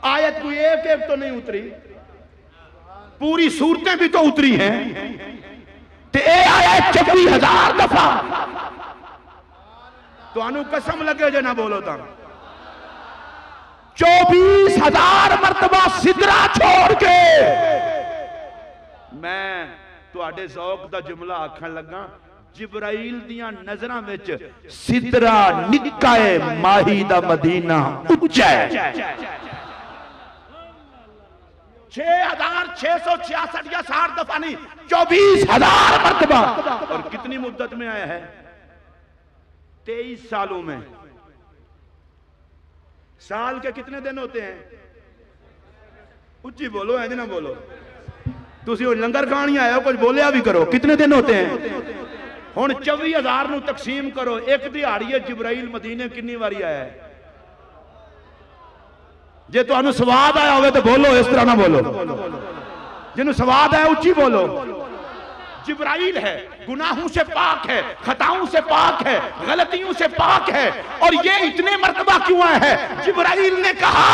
आयत कोई एक एक तो नहीं उतरी, पूरी सूरतें भी तो उतरी हैं। ते ए आयत 24,000 दफा। तो अनु कसम लगे जे ना बोलो तो 24,000 मरतबा सिदरा छोड़ के मैं तुहाडे ज़ौक दा जुमला आखण लगा। जिब्राइल दियां नजरां विच सिदरा निक्का है, माही दा मदीना उच्चा है। 6,666 या 60 दफा नहीं, 24,000 मरतबा। और कितनी मुद्दत में आया है? 23 सालों में। साल के कितने दिन होते हैं? उच्ची बोलो, है ना बोलो। तुसी लंगर खान ही आए हो, कुछ बोलिया भी करो। कितने दिन होते हैं? हुण 24,000 नूं तकसीम करो, एक दिहाड़ी जिब्राइल मदीने कितनी बारी आया है? जे तुहानू स्वाद आया होवे तो बोलो, इस तरह ना बोलो। जिन्हों स्वाद आया उच्ची बोलो। जिब्राइल है, गुनाहों से पाक है, खताओं से पाक है, गलतियों से पाक है। और ये इतने मर्तबा क्यों आए हैं? जिब्राइल ने कहा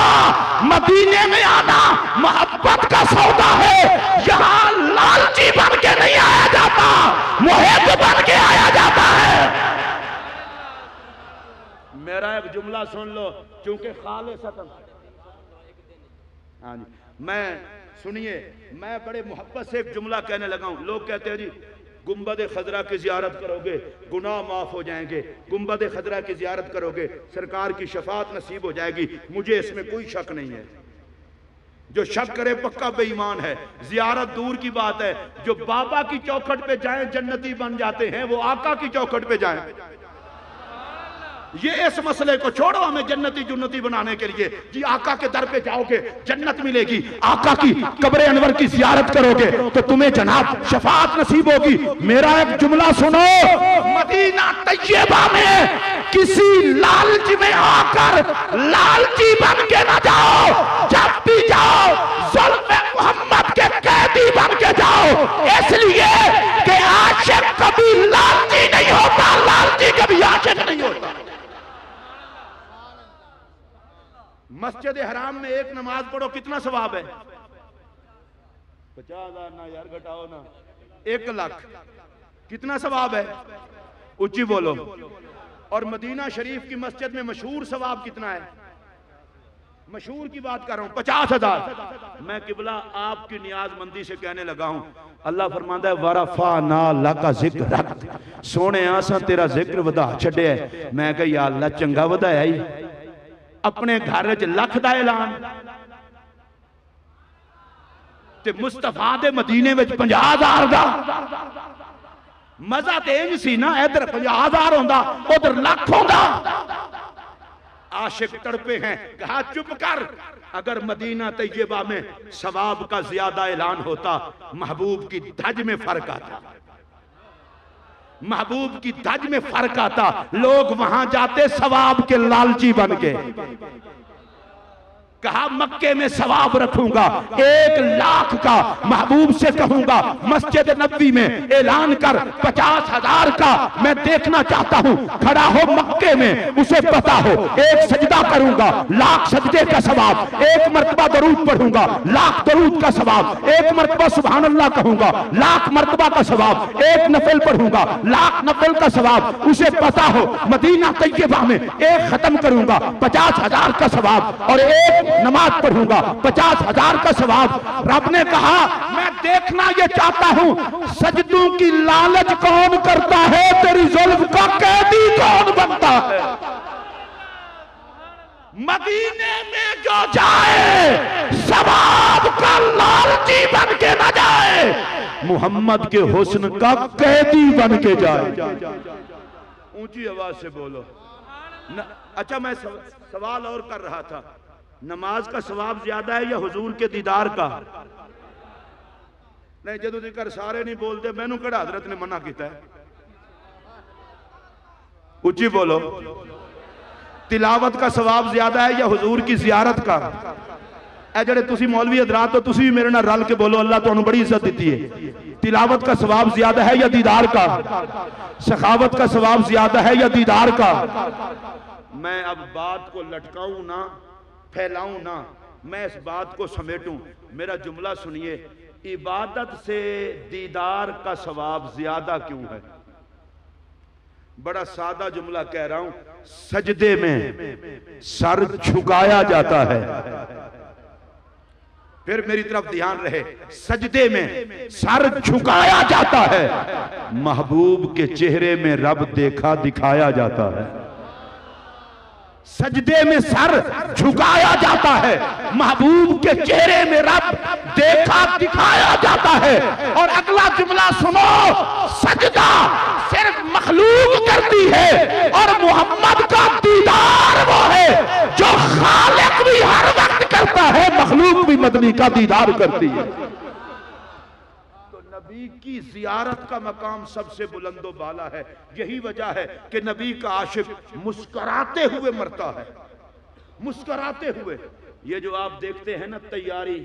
मदीने में आना मोहब्बत का सौदा है, यहां लालची बन के नहीं आया जाता, मुहिब बन के आया जाता है। मेरा एक जुमला सुन लो, क्योंकि खालिसतन, हाँ जी, मैं सुनिए, मैं बड़े मोहब्बत से एक जुमला कहने लगा हूं। लोग कहते हैं जी गुंबद खजरा की जियारत करोगे गुनाह माफ हो जाएंगे, गुंबद खजरा की जियारत करोगे सरकार की शफात नसीब हो जाएगी। मुझे इसमें कोई शक नहीं है। जो शक करे पक्का बेईमान है। जियारत दूर की बात है, जो बाबा की चौखट पे जाए जन्नती बन जाते हैं, वो आका की चौखट पे जाए। ये इस मसले को छोड़ो, हमें जन्नती जुन्नती बनाने के लिए। जी आका के दर पे जाओगे जन्नत मिलेगी, आका की कब्र अनवर की जियारत करोगे तो तुम्हें जनाब शफाअत नसीब होगी। मेरा एक जुमला सुनो, मदीना तैयबा में किसी लालच में आकर लालची बन के ना जाओ। जब भी जाओ ज़ुल्म मोहम्मद के कैदी बन के जाओ, इसलिए कि आशिक कभी लालची नहीं होता, लालची कभी आशिक नहीं होता। मस्जिद हराम में एक नमाज पढ़ो, कितना सवाब है? 50,000 ना यार, घटाओ ना, 1 लाख। कितना सवाब है? ऊंची बोलो। और मदीना शरीफ की मस्जिद में मशहूर सवाब कितना है? मशहूर की बात कर रहा हूं, 50,000। मैं किबला आपकी नियाजमंदी से कहने लगा हूं। अल्लाह फरमांदा है वरफाना लका जिक्र, सोने असां तेरा जिक्र वधा छड्या। मैं कहा या अल्लाह चंगा वधाया ही। अपने घर च लख दा ऐलान ते मुस्तफा दे मदीने विच 50,000 दा। मजा तो इंज सी ना, इधर 50,000 होंदा उधर लाख होंदा। आशिक तड़पे हैं, कहा चुप कर। अगर मदीना तैयबा में सवाब का ज्यादा ऐलान होता, महबूब की धज में फर्क आता, महबूब की धज में फर्क आता। लोग वहां जाते सवाब के लालची बन के। कहा मक्के में सवाब रखूंगा, 1 लाख का महबूब से कहूंगा मस्जिद नबी में ऐलान कर 50,000 का मैं देखना चाहता हूं। खड़ा हो मक्के में, उसे पता हो 1 सजदा करूंगा, लाख सजदे का सवाब। 1 मरतबा दरूद पढ़ूंगा, लाख दरूद का सवाब। 1 मरतबा सुभान अल्लाह कहूंगा, लाख मरतबा का सवाब। 1 नफल पढ़ूंगा, लाख नफल का सवाब। उसे पता हो मदीना तैयबा में 1 खत्म करूंगा, 50,000 का सवाब। और 1 नमाज पढ़ूंगा, 50,000 का सवाब। रब ने कहा मैं देखना ये चाहता हूं सजदों की लालच कौन करता है, तेरी जुल्फ का कैदी कौन बनता है। मदीने में जो जाए सवाब का लालची बन के न जाए, मोहम्मद के हुस्न का कैदी बन के जाए। ऊंची आवाज से बोलो न। अच्छा, मैं सवाल और कर रहा था, नमाज का सवाब ज्यादा है या हुजूर के दीदार का? नहीं, जदों जिक्र सारे नहीं बोलते, मैनू केड़ा हजरत ने मना किया है? ऊंची बोलो। तिलावत का सवाब ज्यादा है या हुजूर की जियारत का? ए जड़े तुसी मौलवी हजरात हो, तुसी भी मेरे नाल रल के बोलो, अल्लाह तुहानू बड़ी इज्जत दी है। तिलावत का सवाब ज्यादा है या दीदार का? सखावत का सवाब ज्यादा है या दीदार का? मैं अब बात को लटकाऊं ना, फैलाऊं ना, मैं इस बात को समेटूं। मेरा जुमला सुनिए, इबादत से दीदार का सवाब ज्यादा क्यों है? बड़ा सादा जुमला कह रहा हूं, सजदे में सर झुकाया जाता है। फिर मेरी तरफ ध्यान रहे, सजदे में सर झुकाया जाता है, महबूब के चेहरे में रब देखा दिखाया जाता है। सजदे में सर झुकाया जाता है, महबूब के चेहरे में रब देखा दिखाया जाता है। और अगला जुमला सुनो, सजदा सिर्फ मखलूक करती है और मोहम्मद का दीदार वो है जो खालिक भी हर वक्त करता है, मखलूक भी मदनी का दीदार करती है। नबी की जियारत का मकाम सबसे बुलंदो बाला है। यही वजह है कि नबी का आशिक मुस्कुराते हुए मरता है, मुस्कुराते हुए। ये जो आप देखते हैं ना तैयारी,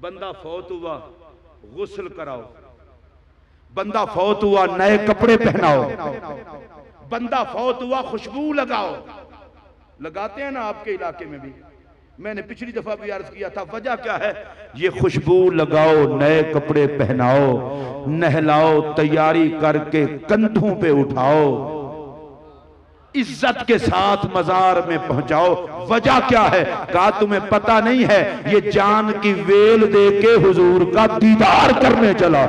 बंदा फौत हुआ गुस्ल कराओ, बंदा फौत हुआ नए कपड़े पहनाओ, बंदा फौत हुआ खुशबू लगाओ। लगाते हैं ना आपके इलाके में भी, मैंने पिछली दफा भी अर्ज किया था। वजह क्या है? ये खुशबू लगाओ, नए कपड़े पहनाओ, नहलाओ, तैयारी करके कंधों पे उठाओ, इज्जत के साथ मजार में पहुंचाओ। वजह क्या है? कहा तुम्हें पता नहीं है, ये जान की वेल दे के हुजूर का दीदार करने चला।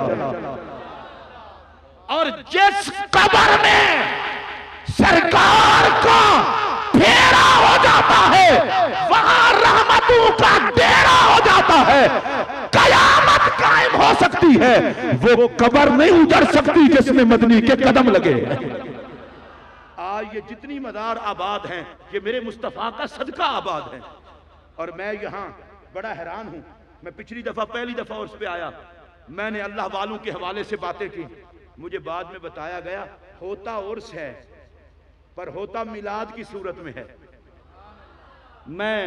और जिस कब्र में सरकार का फेरा हो जाता है, वहां रहमतों का डेरा हो जाता है, कयामत कायम हो सकती है। वो कब्र नहीं उजड़ सकती जिसमें मदनी के कदम लगे। आज ये जितनी मज़ार आबाद हैं, ये मेरे मुस्तफ़ा का सदका आबाद है। और मैं यहाँ बड़ा हैरान हूँ। मैं पिछली दफा पहली दफा उस पे आया, मैंने अल्लाह वालों के हवाले से बातें की। मुझे बाद में बताया गया होता उर्स है, पर होता मिलाद की सूरत में है। मैं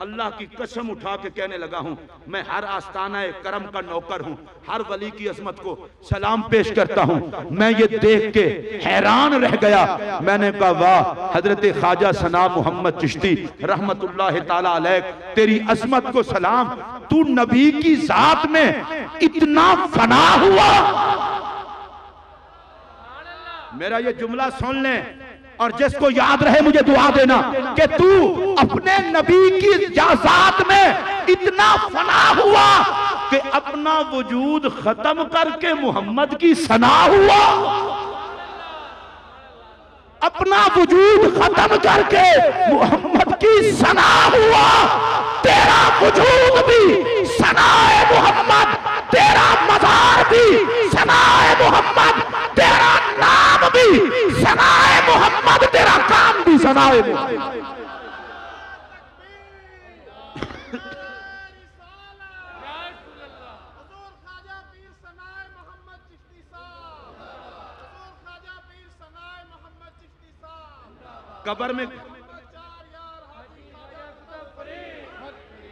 अल्लाह की कसम उठा के कहने लगा हूं, मैं हर आस्ताना करम का नौकर हूं, हर वली की अजमत को सलाम पेश करता हूं। मैं ये देख के हैरान रह गया। मैंने कहा वाह हजरत ख्वाजा सना मोहम्मद चिश्ती रहमतुल्लाह ताला अलैह, तेरी अजमत को सलाम। तू नबी की जात में इतना फना हुआ। मेरा ये जुमला सुन लें और जिसको याद रहे मुझे दुआ देना कि तू अपने नबी की जात में इतना फना हुआ कि अपना वजूद खत्म करके मोहम्मद की सना हुआ। अपना वजूद खत्म करके मोहम्मद की सना हुआ। तेरा वजूद भी सनाए मोहम्मद, तेरा मज़ार भी सनाए मोहम्मद, तेरा नाम भी सनाए मोहम्मद, तेरा काम भी सनाए मोहम्मद।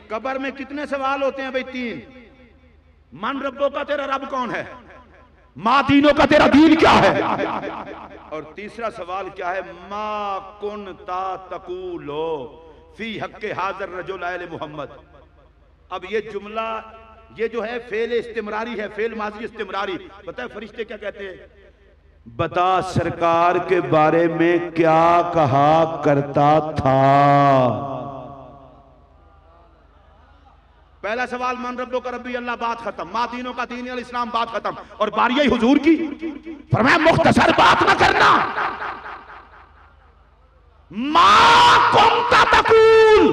कब्र में कितने सवाल होते हैं भाई? 3। मन रब्बों का तेरा रब कौन है? माँ दीनों का तेरा दीन क्या है? और तीसरा सवाल क्या है? मा कुन ता तकूलो फी हक्के हाज़र रजुल आले मोहम्मद। अब ये जुमला, ये जो है फेल इस्तिमरारी है, फेल माजी इस्तिमरारी। पता है फरिश्ते क्या कहते हैं? बता सरकार के बारे में क्या कहा करता था। पहला सवाल मन रब्बो का रब्बी अल्लाह, बात खत्म। माँ दीनों का दीन अल इस्लाम, बात खत्म। और बारी आई हुजूर की, फरमाया मुख्तसर बात ना करना। माँ कुंता तकूल,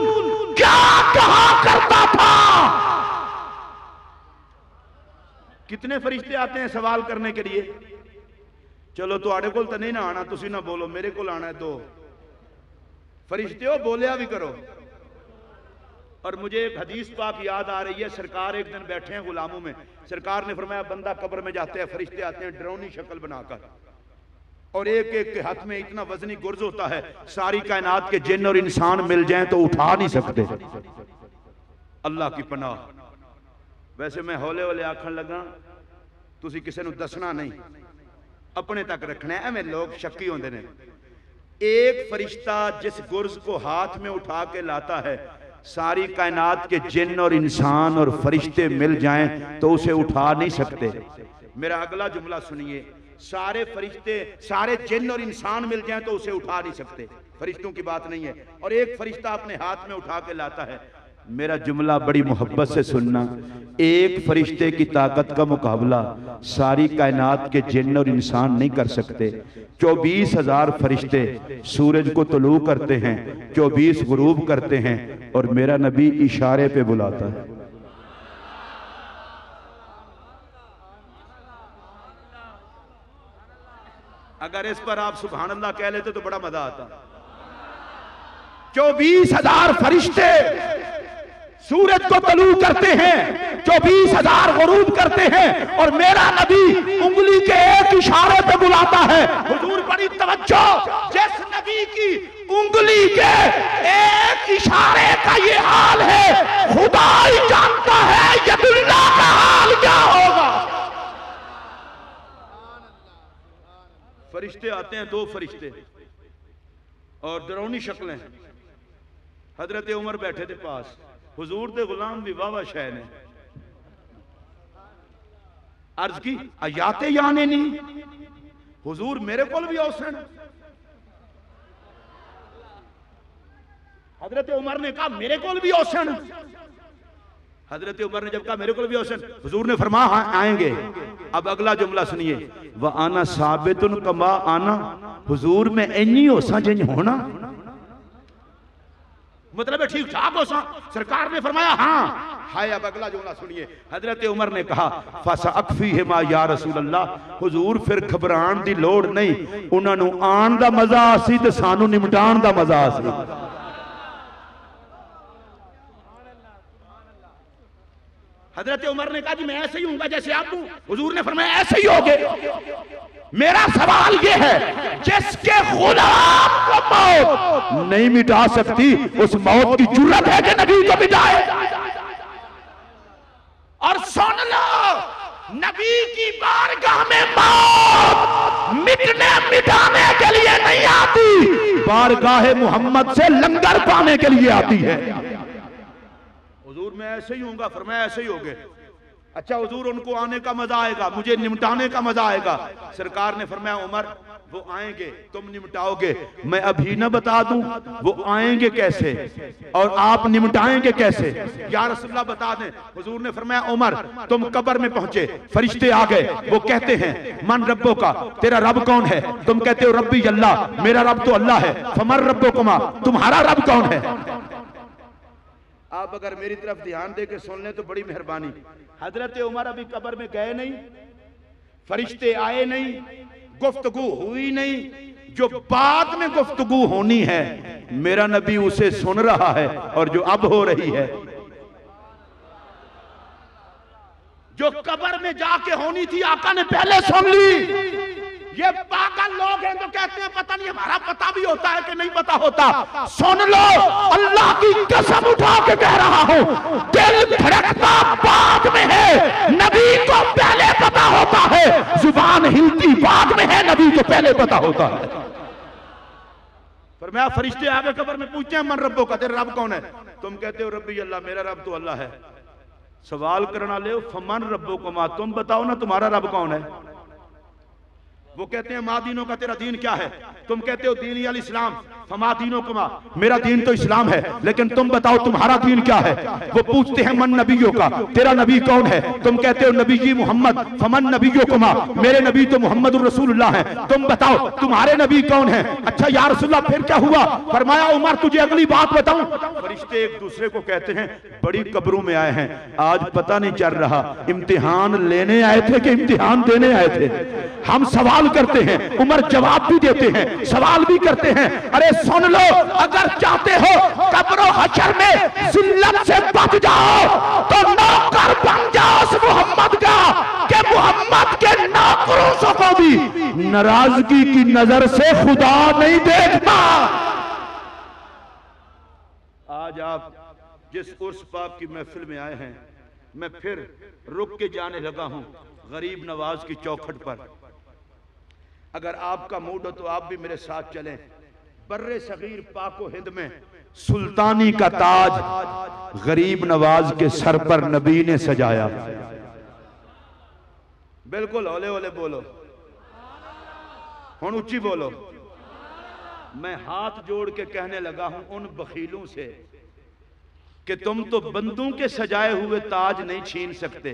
क्या कहा करता था। कितने फरिश्ते आते हैं सवाल करने के लिए? चलो तुहाडे कोल तो नहीं ना आना, तुसी ना बोलो, मेरे को आना है। तो फरिश्ते हो, बोलिया भी करो। और मुझे एक हदीस पाक याद आ रही है। सरकार एक दिन बैठे हैं गुलामों में, सरकार ने फरमाया बंदा कब्र में जाते हैं, फरिश्ते आते हैं डरौनी शक्ल बनाकर, और एक एक के हाथ में इतना वजनी गुर्ज होता है, सारी कायनात के जिन और इंसान मिल जाएं तो उठा नहीं सकते। अल्लाह की पनाह। वैसे मैं हौले हौले आखन लगा तुसी किसी नूं दसना नहीं, अपने तक रखना है। एवें लोग शक्की होंदे ने। एक फरिश्ता जिस गुर्ज को हाथ में उठा के लाता है, सारी कायनात के जिन और इंसान और फरिश्ते मिल जाएं तो उसे उठा नहीं सकते। मेरा अगला जुमला सुनिए, सारे फरिश्ते सारे जिन और इंसान मिल जाएं तो उसे उठा नहीं सकते, फरिश्तों की बात नहीं है। और एक फरिश्ता अपने हाथ में उठा के लाता है। मेरा जुमला बड़ी मोहब्बत से सुनना, एक फरिश्ते की ताकत का मुकाबला सारी कायनात के जिन और इंसान नहीं कर सकते। 24,000 फरिश्ते सूरज को तुलू करते हैं, 24 गुरूब करते हैं, और मेरा नबी इशारे पे बुलाता है। अगर इस पर आप सुभान अल्लाह कह लेते तो बड़ा मजा आता। 24,000 फरिश्ते सूरज को तलू करते हैं, 24,000 गुरूब करते हैं, और मेरा नबी उंगली के एक इशारे पे बुलाता है। हुजूर बड़ी तवज्जो, जिस नबी की उंगली के एक इशारे का ये हाल है, खुदा ही जानता है यदुल्लाह का हाल क्या होगा। फरिश्ते आते हैं, 2 फरिश्ते और डरौनी शक्लें। हजरत उमर बैठे थे पास, हुजूर दे गुलाम भी वावा शह ने अर्ज की आयाते याने नहीं, हुजूर मेरे को भी औसन। हजरत उमर ने कहा मेरे को भी औसन। हजरत उमर ने जब कहा मेरे को भी औसन, हुजूर ने फरमाया हाँ आएंगे। अब अगला जुमला सुनिए, वह आना साबितुन कमा आना, हुजूर में इन्नी होसा जिन होना, मतलब है ठीक ठाक हो। सरकार ने फरमाया हाँ हाय। अब अगला जुमला सुनिए, हजरत उमर ने कहा फसा अकफी है मा या रसूल अल्लाह, हुजूर फिर घबरान दी लोड़ नहीं, उन्होंने आन दा मजा सी ते सानू निमटान दा मजा सी। हजरत उमर ने कहा जी मैं ऐसे ही हूंगा जैसे आप हूं, हुजूर ने फरमाया ऐसे ही होगे। मेरा सवाल यह है, जिसके गुलाम को मौत नहीं मिटा सकती, उस मौत की जुर्रत है कि नबी को मिटाए। और सुन लो, नबी की बारगाह में मौत मिटने मिटाने के लिए नहीं आती, बारगाह मोहम्मद से लंगर पाने के लिए आती है। हुजूर मैं ऐसे ही हूंगा, फरमाया ऐसे ही होगे। अच्छा हुजूर उनको आने का मजा आएगा, मुझे निमटाने का मजा आएगा। सरकार ने फरमाया उमर वो आएंगे, तुम निमटाओगे, मैं अभी ना बता दूं वो आएंगे कैसे और आप निमटाएंगे कैसे, या रसूलल्लाह बता दें। हुजूर ने फरमाया उमर तुम कब्र में पहुंचे, फरिश्ते आ गए, वो कहते हैं मन रब्बो का, तेरा रब कौन है? तुम कहते हो रब्बी अल्लाह, मेरा रब तो अल्लाह है। फमर रब्बो कुमा, तुम्हारा रब कौन है? आप अगर मेरी तरफ ध्यान दे के सुन लें तो बड़ी मेहरबानी। हजरत उमर अभी कब्र में गए नहीं, फरिश्ते आए नहीं, गुफ्तगू हुई नहीं, जो बाद में गुफ्तगू होनी है मेरा नबी उसे सुन रहा है, और जो अब हो रही है, जो कब्र में जाके होनी थी आका ने पहले सुन ली। ये पागल लोग हैं तो कहते हैं पता नहीं, हमारा पता भी होता है कि नहीं पता होता। सुन लो, अल्लाह की कसम उठा के कह रहा हूं, दिल धड़कता बाद में है, नबी को पहले पता होता है। जुबान हिलती बाद में है, नबी को पहले पता होता है। पर मैं फरिश्ते आगे कब्र में पूछते हैं मन रब्बो का, तेरा रब कौन है? तुम कहते हो रब्बी अल्लाह, मेरा रब तो अल्लाह है। सवाल करना ले, फमन रब्बो को मा, तुम बताओ ना तुम्हारा रब कौन है? वो कहते हैं माँ दीनों का, तेरा दीन क्या है? तुम कहते हो दीन अल इस्लाम, फमा दीनों को माँ, मेरा दीन तो इस्लाम है, लेकिन तुम बताओ तुम्हारा दीन क्या है? वो पूछते हैं मन नबियों का, तेरा नबी कौन है? तुम कहते हो नबी जी मोहम्मद, फमन नबियों को माँ, मेरे नबी तो मोहम्मद रसूलुल्लाह है, तुम बताओ तुम्हारे नबी कौन है? अच्छा या रसूलल्लाह फिर क्या हुआ? फरमाया उमर तुझे अगली बात बताऊं। फरिश्ते एक दूसरे को कहते हैं बड़ी कब्रों में आए हैं, आज पता नहीं चल रहा इम्तिहान लेने आए थे कि इम्तिहान देने आए थे। हम सवाल करते हैं, उमर जवाब भी देते हैं, सवाल भी करते हैं। अरे सुन लो, अगर चाहते हो कब्र हशर में जिल्लत से बच जाओ तो नौकर बन जाओ उस मोहम्मद का, कि मोहम्मद के नौकरों को भी नाराजगी की नजर से खुदा नहीं देखता। आज आप जिस उर्स पाक की महफिल में आए हैं, मैं फिर रुक के जाने लगा हूं। गरीब नवाज की चौखट पर। अगर आपका मूड हो तो आप भी मेरे साथ चलें। बर्रे सगीर पाको हिंद में सुल्तानी का ताज गरीब नवाज के सर पर नबी ने सजाया। बिल्कुल ओले ओले बोलो, हुन उच्ची बोलो। मैं हाथ जोड़ के कहने लगा हूं उन बखीलों से कि तुम तो बंदों के सजाए हुए ताज नहीं छीन सकते,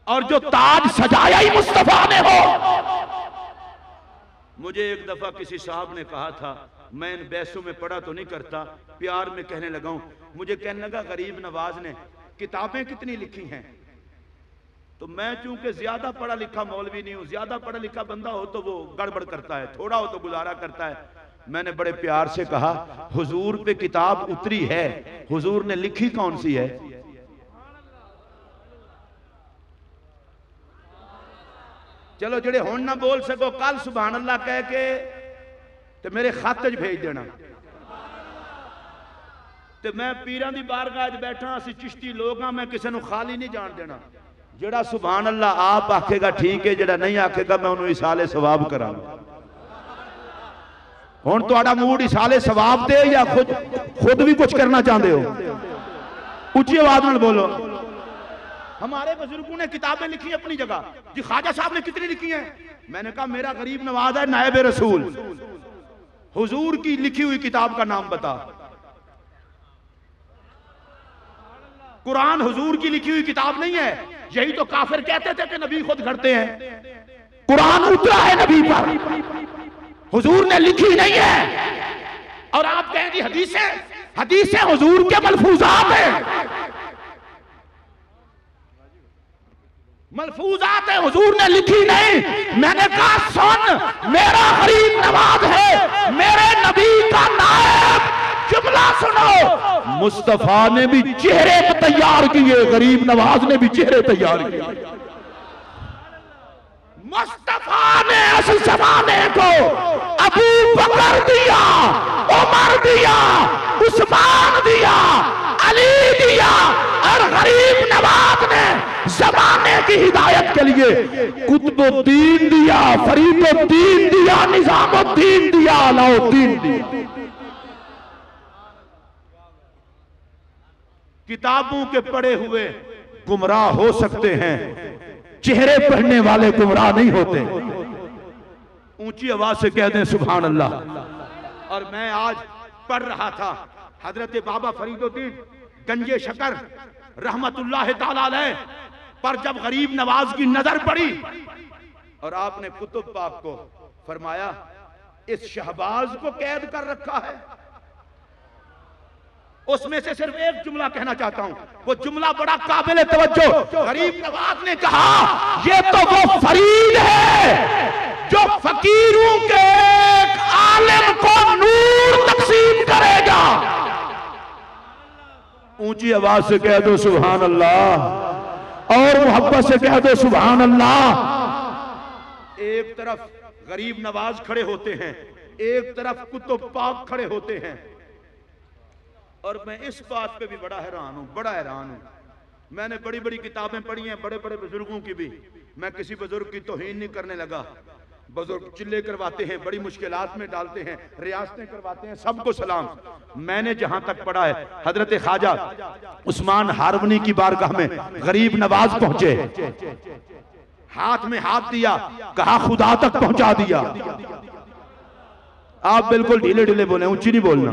और जो ताज सजाया ही मुस्तफा ने हो। मुझे एक दफा किसी साहब ने कहा था, मैं इन बहसों में पढ़ा तो नहीं करता, प्यार में कहने लगा हूं, मुझे कहने लगा गरीब नवाज ने किताबें कितनी लिखी हैं। तो मैं चूंकि ज्यादा पढ़ा लिखा मौलवी नहीं हूं, ज्यादा पढ़ा लिखा बंदा हो तो वो गड़बड़ करता है, थोड़ा हो तो गुजारा करता है। मैंने बड़े प्यार से कहा, हुजूर पे किताब उतरी है, हुजूर ने लिखी कौन सी है? चलो जेड़े हुण ना बोल सको, कल सुभान अल्लाह कह के ते मेरे खत च भेज देना। ते मैं पीरां दी बारगाह च बैठा, असीं चिश्ती लोग हां, मैं किसी नूं खाली नहीं जान देना। जेड़ा सुभान अल्लाह आप आखेगा ठीक है, जेड़ा नहीं आखेगा मैं उन्होंने इसाले सवाब करांगा। हुण तुहाडा मूड इसाले सवाब दे या खुद भी कुछ करना चाहते हो? उच्ची आवाज में बोलो। हमारे बुजुर्गों ने किताबें लिखी अपनी जगह। जी ख्वाजा साहब ने कितनी लिखी हैं? मैंने कहा मेरा गरीब नवाज है नायब रसूल, हुजूर की लिखी हुई किताब का नाम बता। कुरान हुजूर की लिखी हुई किताब नहीं है। यही तो काफिर कहते थे कि नबी खुद घड़ते हैं। कुरान उतरा है नबी पर, हुजूर ने लिखी नहीं है। और आप कहें जी हदीसें हुजूर के मलफूजात हैं, मलफूजात है, हुजूर ने लिखी नहीं। मैंने कहा सुन, मेरा गरीब नवाज है, मेरे नबी का नायब, जुमला सुनो। मुस्तफा ने भी चेहरे तैयार किए, गरीब नवाज ने भी चेहरे तैयार किए। मुस्तफा ने उस जमाने को अबू बकर दिया, उमर दिया, उस्मान दिया, अली दिया, और गरीब नवाज ने जमाने की हिदायत के लिए कुतुबुद्दीन दिया, फरीदुद्दीन दिया, निजामुद्दीन दिया, अलाउद्दीन दिया। किताबों के पढ़े हुए गुमराह हो सकते हैं, चेहरे पढ़ने वाले गुमराह नहीं होते। ऊंची आवाज से कह दें सुभान अल्लाह। और मैं आज पढ़ रहा था हजरत बाबा फरीदुद्दीन गंजे शकर रहमतुल्लाह ताला अलैह पर जब गरीब नवाज की नजर पड़ी और आपने कुतुब पाक को फरमाया इस शहबाज को कैद कर रखा है, उसमें से सिर्फ एक जुमला कहना चाहता हूं, वो जुमला बड़ा काबिल तवज्जो। गरीब नवाज ने कहा ये तो वो फरीद है जो फकीरों के एक आलिम को नूर तकसीम करेगा। ऊंची आवाज से कह दो सुभान अल्लाह, और मोहब्बत से कह दो सुभान अल्लाह। एक तरफ गरीब नवाज खड़े होते हैं, एक तरफ कुतुब पाक खड़े होते हैं। और मैं इस बात पे भी बड़ा हैरान हूं, बड़ा हैरान हूं। मैंने बड़ी बड़ी किताबें पढ़ी हैं, बड़े बड़े बुजुर्गों की भी। मैं किसी बुजुर्ग की तौहीन नहीं करने लगा। बुजुर्ग चिल्ले करवाते हैं, बड़ी मुश्किलात में डालते हैं, रियासतें करवाते हैं, सबको सलाम। मैंने जहां तक पढ़ा है हजरत ख्वाजा उस्मान हारवनी की बारगाह में गरीब नवाज पहुंचे, हाथ में हाथ दिया, कहा खुदा तक पहुंचा दिया। आप बिल्कुल ढीले ढीले बोले, ऊंची नहीं बोलना।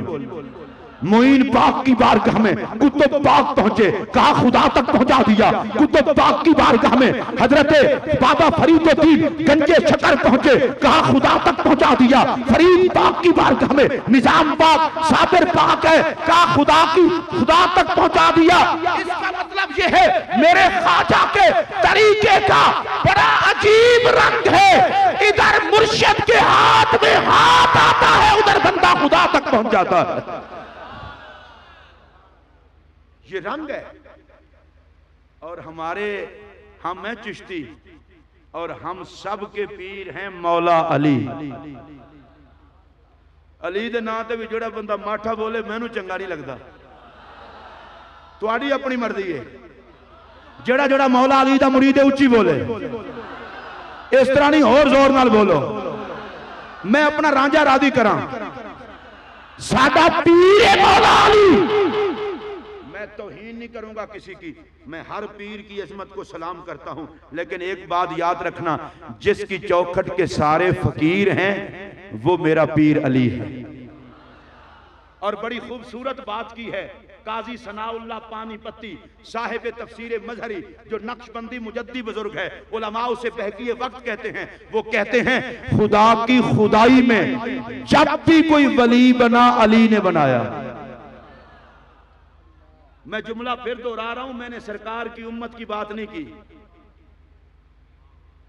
मोइन पाक की बारगाह में कुतुब पाक पहुंचे, कहा खुदा तक पहुंचा दिया। कुतुब पाक की बारगाह में हजरत बाबा फरीदुद्दीन गंजे शकर पहुंचे, कहा खुदा तक पहुंचा दिया। फरीद पाक की बारगाह में निजाम पाक साबिर पाक है, कहा खुदा तक पहुंचा दिया। इसका मतलब यह है मेरे ख्वाजा के तरीके का बड़ा अजीब रंग है। इधर मुर्शिद के हाथ में हाथ आता है, उधर बंदा खुदा तक पहुंच जाता है। ये रंग है। और हम हैं चिश्ती और हम सब के पीर हैं मौला अली। अली दे नां ते भी जेड़ा बंदा माठा बोले मैनू चंगा नहीं लगता। तुहाडी अपनी मर्जी है। जेड़ा जेड़ा मौला अली दा मुरीद है उच्ची बोले, इस तरह नहीं होर जोर नाल बोलो। मैं अपना रांझा राधी करा, साडा पीर है मौला अली। मैं तौहीन नहीं करूंगा किसी की, मैं हर पीर की अजमत को सलाम करता हूं, लेकिन एक बात याद रखना, जिसकी चौखट के सारे फकीर हैं वो मेरा पीर अली है। और बड़ी खूबसूरत बात की है काजी सनाउल्लाह पानीपती साहिब तफसीर मजहरी, जो नक्शबंदी मुजद्दी बुजुर्ग है, उलमा उसे बहकी वक्त कहते हैं। वो कहते हैं खुदा की खुदाई में जब भी कोई वली बना अली ने बनाया। मैं जुमला फिर दोहरा रहा हूं, मैंने सरकार की उम्मत की बात नहीं की।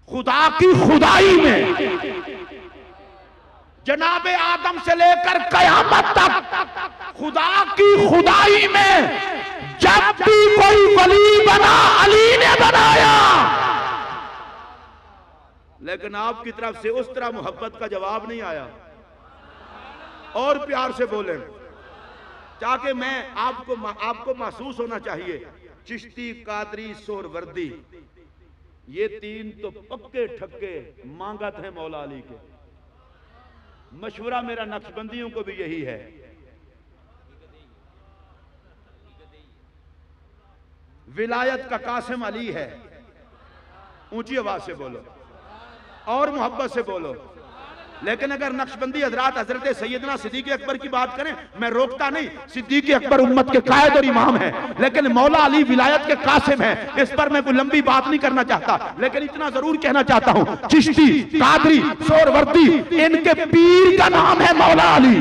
खुदा की खुदाई में जनाबे आदम से लेकर कयामत तक खुदा की खुदाई में जब भी कोई वली बना अली ने बनाया। लेकिन आपकी तरफ से उस तरह मोहब्बत का जवाब नहीं आया। और प्यार से बोले ताकि मैं आपको महसूस होना चाहिए। चिश्ती, कादरी, सोहरवर्दी, ये तीन तो पक्के ठक्के मांगत हैं मौला अली के। मशवरा मेरा नक्शबंदियों को भी यही है, विलायत का कासिम अली है। ऊंची आवाज से बोलो और मोहब्बत से बोलो। लेकिन अगर नक्शबंदी हजरात हजरत सैयदना सिद्दीक अकबर की बात करें, मैं रोकता नहीं, सिद्दीक अकबर उम्मत के कायद और इमाम है, लेकिन मौला अली विलायत के कासिम है। इस पर मैं कोई लंबी बात नहीं करना चाहता, लेकिन इतना जरूर कहना चाहता हूं, चिश्ती, कादरी, सोहरवर्दी, इनके पीर का नाम है मौला अली।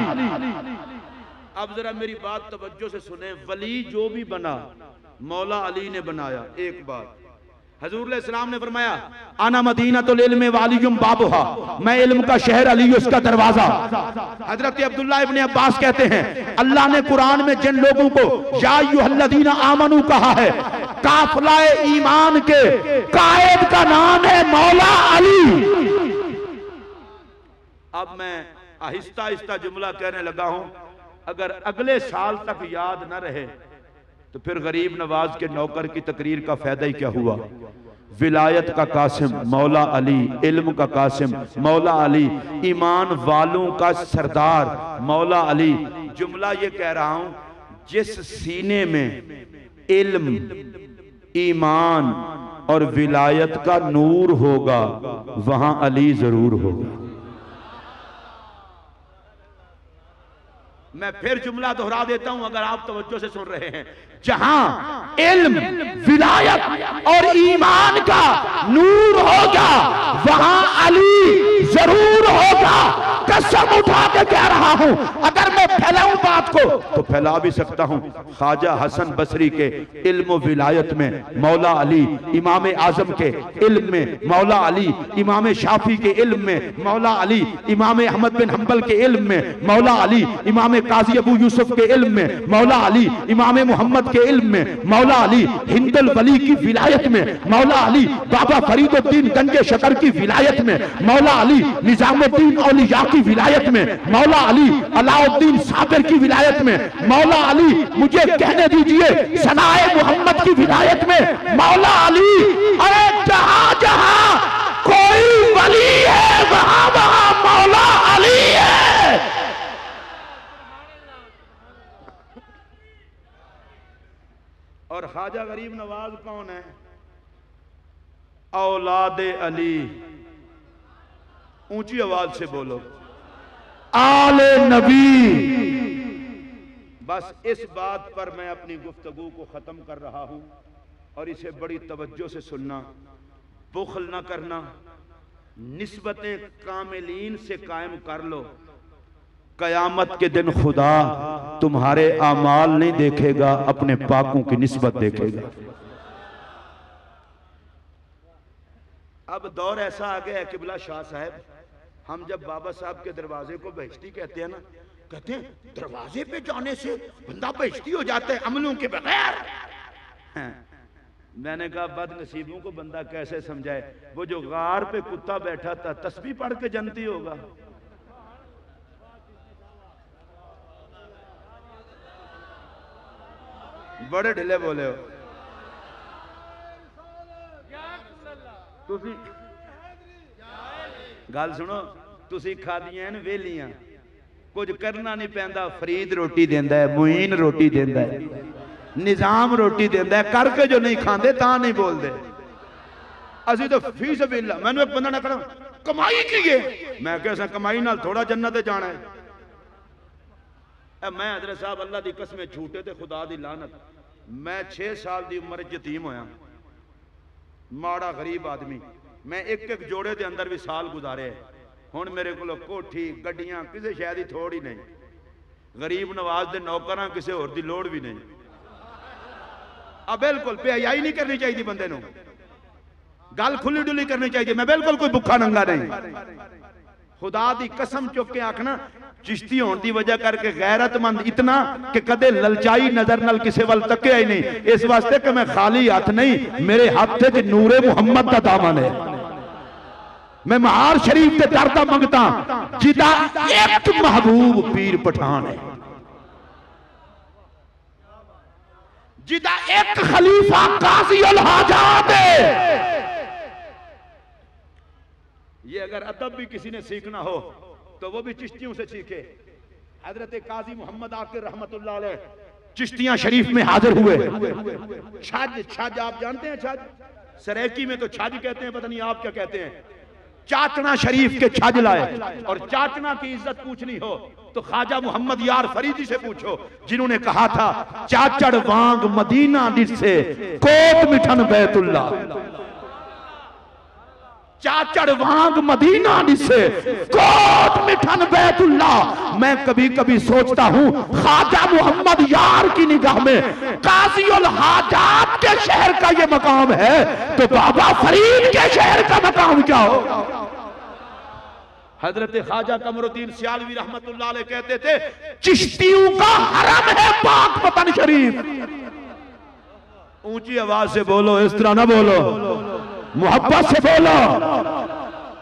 अब जरा मेरी बात तवज्जो से सुने, वली जो भी बना मौला अली ने बनाया। एक बात हजूर इस्लाम ने फरमाया, आना मदीना तो इल्म वालियुम बाबुहा, मैं इल्म का शहर, अली उसका दरवाजा। हजरत अब्दुल्लाह इब्ने अब्बास कहते हैं, अल्लाह ने कुरान में जिन लोगों को या अय्युहल्लज़ीना आमनू कहा है, काफिलाए ईमान के कायद का नाम है मौला अली। अब मैं आहिस्ता आहिस्ता जुमला कहने लगा हूं, अगर अगले साल तक याद न रहे तो फिर गरीब नवाज के नौकर की तकरीर का फायदा ही क्या हुआ। विलायत का कासिम मौला अली, इल्म का कासिम मौला अली, ईमान वालों का सरदार मौला अली। जुमला ये कह रहा हूं, जिस सीने में इल्म, ईमान और विलायत का नूर होगा वहां अली जरूर होगा। मैं फिर जुमला दोहरा देता हूं अगर आप तवज्जो से सुन रहे हैं, जहां इल्म, विलायत और ईमान का नूर होगा वहां अली जरूर होगा। कसम उठा के कह रहा हूं, अगर मैं फैलाऊं बात को तो फैला भी सकता हूं। ख्वाजा हसन बसरी के इल्म विलायत में मौला अली, इमाम आजम के इल्म में मौला अली, इमाम शाफी के इल्म में मौला अली, इमाम अहमद बिन हंबल के इल्म में मौला अली, इमाम काजी अबू यूसुफ के इल्म में मौला अली, इमाम मोहम्मद के इल्म में मौला अली, हिंदल वली की विलायत में मौला अली, बाबा फरीदुद्दीन गंजे शकर की विलायत में मौला अली, निजामुद्दीन औलिया की विलायत में मौला अली, अलाउद्दीन साबिर की विलायत में मौला अली, मुझे कहने दीजिए सनाए मोहम्मद की विलायत में मौला अली। अरे जहां जहां कोई वली है वहां वहां मौला अली है। और ख्वाजा गरीब नवाज कौन है? औलाद अली। ऊंची आवाज से बोलो, आले नबी। बस इस बात पर मैं अपनी गुफ्तगू को खत्म कर रहा हूं और इसे बड़ी तवज्जो से सुनना, बुखल ना करना, निस्बतें कामिलीन से कायम कर लो। कयामत के दिन खुदा तुम्हारे आमाल नहीं देखेगा, अपने पाकों की निस्बत देखेगा। अब दौर ऐसा आ गया है किबला शाह साहब, हम जब बाबा साहब के दरवाजे को बहिश्ती कहते हैं ना, कहते हैं दरवाजे पे जाने से बंदा बहिश्ती हो जाता है अमलों के बगैर। मैंने कहा बदनसीबों को बंदा कैसे समझाए, वो जो गार पे कुत्ता बैठा था तस्बीह पढ़ के जनती होगा। बड़े ढिले बोले हो। तुसी गल सुनो, तुसी खादियां न वेलियां, कुछ करना नहीं पैंदा। फरीद रोटी देंदा है, मुईन रोटी देंदा है, निजाम रोटी देंदा है, करके जो नहीं खाते ता नहीं बोलते। असी तो फी सबील्ला, मैंने एक बंदा ना करा कमाई की है, मैं क्या कमाई नाल थोड़ा जन्नत जाना है। मैं हजरत साहब अल्लाह दी कसमें झूठे ते खुदा दी लानत, मैं 6 साल दी उम्र यतीम होया, माड़ा गरीब आदमी, मैं एक एक जोड़े के अंदर भी साल गुजारे। हुण मेरे को कोठी गड्डियां किसी शहर की थोड़ ही नहीं, गरीब नवाज दे नौकरां किसी होर दी लोड़ भी नहीं। अब बिल्कुल बेहयाई नहीं करनी चाहिए बंदे नूं, गल खुली डुली करनी चाहिए। मैं बिल्कुल कोई भुखा नंगा नहीं, खुदा दी कसम चुक के आखना, चिश्ती होने की वजह करके गैरतमंद इतना कि कदे ललचाई नजर नाल किसी वल तकिया ही नहीं, इस वास्ते कि मैं खाली हाथ नहीं, मेरे हाथ च नूरे मुहम्मद का दामन है। मैं महार शरीफ के दरदा मंगता जिदा एक महबूब पीर पठान है, जिदा एक खलीफा काजी उल हाजात है। ये अगर अदब भी किसी ने सीखना हो तो वो भी चिश्तियों से सीखे। हजरत काजी मोहम्मद आकिर रहमतुल्लाह अलैह चिश्तियां शरीफ में हाजिर हुए। छज, छज आप जानते हैं? छज सरेकी में तो छज कहते हैं, पता नहीं आप क्या कहते हैं। चाचना शरीफ के छज लाए, और चाचना की इज्जत पूछनी हो तो ख्वाजा मोहम्मद यार फरीदी से पूछो, जिन्होंने कहा था चाचड़ वांग मदीना दिसे कोट मिठन बैतुल्ला, चाचड़ वांग मदीना दिसे कोट मिठन बैतुल्ला। मैं कभी कभी सोचता हूं ख्वाजा मोहम्मद यार की निगाह में काजी उल हाजात के शहर का ये मकाम है, तो बाबा फरीद के शहर का मकाम क्या हो। हजरत ख्वाजा कमरुद्दीन सियालवी रहमतुल्लाह अलैह कहते थे चिश्तियों का हरम है पाक वतन शरीफ। ऊंची आवाज से बोलो, इस तरह ना बोलो, मोहब्बत से बोलो।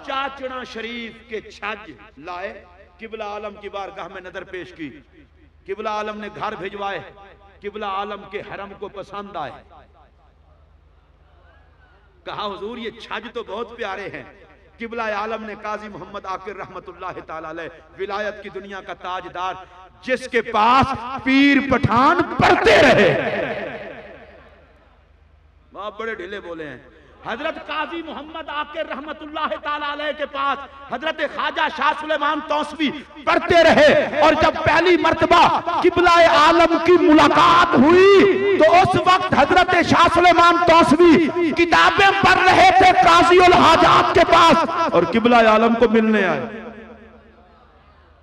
चाचना शरीफ के छज लाए, किबला आलम की बारगाह में नजर पेश की, किबला आलम ने घर भिजवाए, किबला आलम के हरम को पसंद आए। कहा हुजूर ये छज तो बहुत प्यारे हैं। किबला आलम ने काजी मोहम्मद आकिर रहमतुल्लाह ताला अलैह, विलायत की दुनिया का ताजदार, जिसके पास पीर पठान पढ़ते रहे, वहां बड़े ढीले बोले हैं। हजरत काजी मोहम्मद आकिर रहमतुल्लाह ताला अलैह के पास हजरत ख्वाजा शाह सुलेमान तौसवी पढ़ते रहे, और जब पहली मर्तबा किबला आलम की मुलाकात हुई तो उस वक्त हजरत शाह सुलेमान तौसवी किताबें पढ़ रहे थे काजी उल हाजात के पास, और किबला आलम को मिलने आए।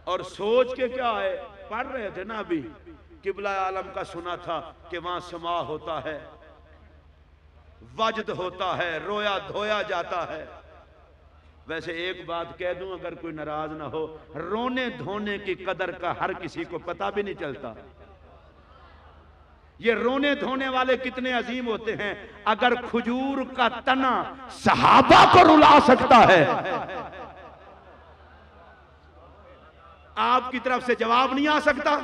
और सोच के क्या आए, पढ़ रहे थे ना अभी, किबला आलम का सुना था कि वहां समा होता है, वजद होता है, रोया धोया जाता है। वैसे एक बात कह दूं, अगर कोई नाराज ना हो, रोने धोने की कदर का हर किसी को पता भी नहीं चलता। ये रोने धोने वाले कितने अजीम होते हैं। अगर खजूर का तना सहाबा को रुला सकता है, आपकी तरफ से जवाब नहीं आ सकता।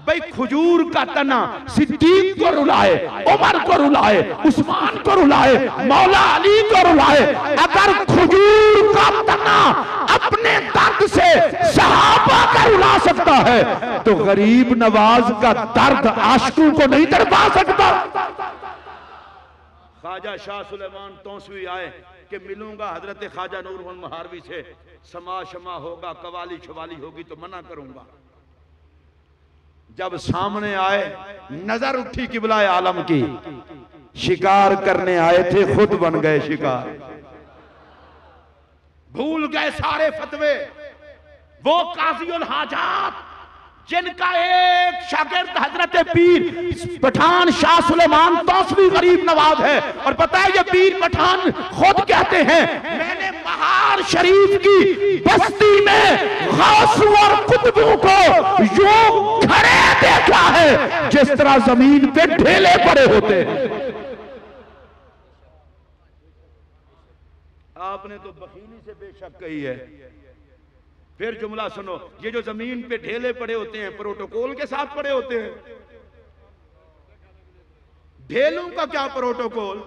भाई खजूर का तना सिद्दीक को रुलाए, उमर को रुलाए, उस्मान को रुलाए, मौला अली को रुलाए। अगर खजूर का तना अपने दर्द से सहाबा का रुला सकता है तो गरीब नवाज का दर्द आशिकों को नहीं तड़पा सकता। ख्वाजा शाह सुलेमान तौसवी आए कि मिलूंगा हजरत ख्वाजा नूरुल महारवी से, समा शमा होगा, कवाली शवाली होगी तो मना करूंगा। जब सामने आए, नजर उठी किबला आलम की, शिकार करने आए थे, खुद बन गए शिकार। भूल गए सारे फतवे। वो काजी उल हाजात जिनका एक शागिर्द हजरत पीर पठान शाह सुलेमान तौसवी गरीब नवाज है, और पता है ये पीर पठान खुद कहते हैं मैंने महार शरीफ की बस्ती में गौसों और कुतुबों को यूं खड़े देखा है जिस तरह जमीन पे ढेले पड़े होते हैं। आपने तो बखीली से बेशक कही है। फिर जुमला सुनो, ये जो जमीन पे ढेले पड़े होते हैं प्रोटोकॉल के साथ पड़े होते हैं। ढेलों का क्या प्रोटोकॉल?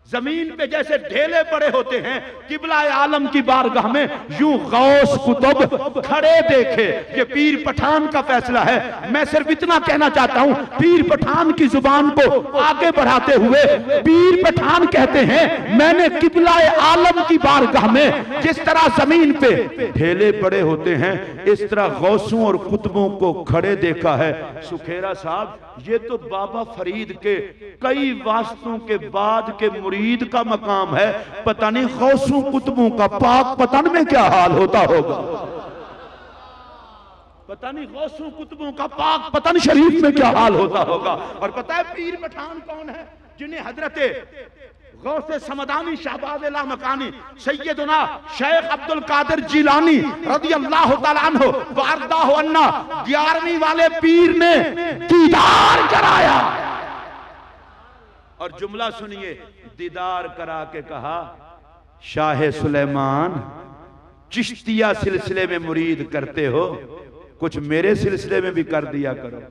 जमीन पे जैसे ढेले पड़े होते हैं, किबला आलम की बारगाह में यूं गौस कुतुब खड़े देखे। ये पीर पठान का फैसला है। मैं सिर्फ इतना कहना चाहता हूं, पीर पठान की जुबान को आगे बढ़ाते हुए पीर पठान कहते हैं, मैंने किबला आलम की बारगाह में जिस तरह जमीन पे ढेले पड़े होते हैं, इस तरह गौसों और कुतुबों को खड़े देखा है। सुखेरा साहब, ये तो बाबा फरीद के कई वास्तों के बाद के मुरीद का मकाम है। पता नहीं गौसों कुतुबों का पाक पतन में क्या हाल होता होगा। पता नहीं गौसों कुतुबों का पाक पतन शरीफ में क्या हाल होता होगा। और पता है पीर पठान कौन है? जिन्हें हजरते गौसे समदानी शहबाज लामकानी सैयदना शेख अब्दुल कादिर जिलानी रज़ी अल्लाह तआला अन्हु वारदाहु अन्ना 11वीं वाले पीर ने दीदार कराया। और जुमला सुनिए, दीदार करा के कहा, शाह सुलेमान, चिश्तिया सिलसिले में मुरीद करते हो, कुछ मेरे सिलसिले में भी कर दिया करो।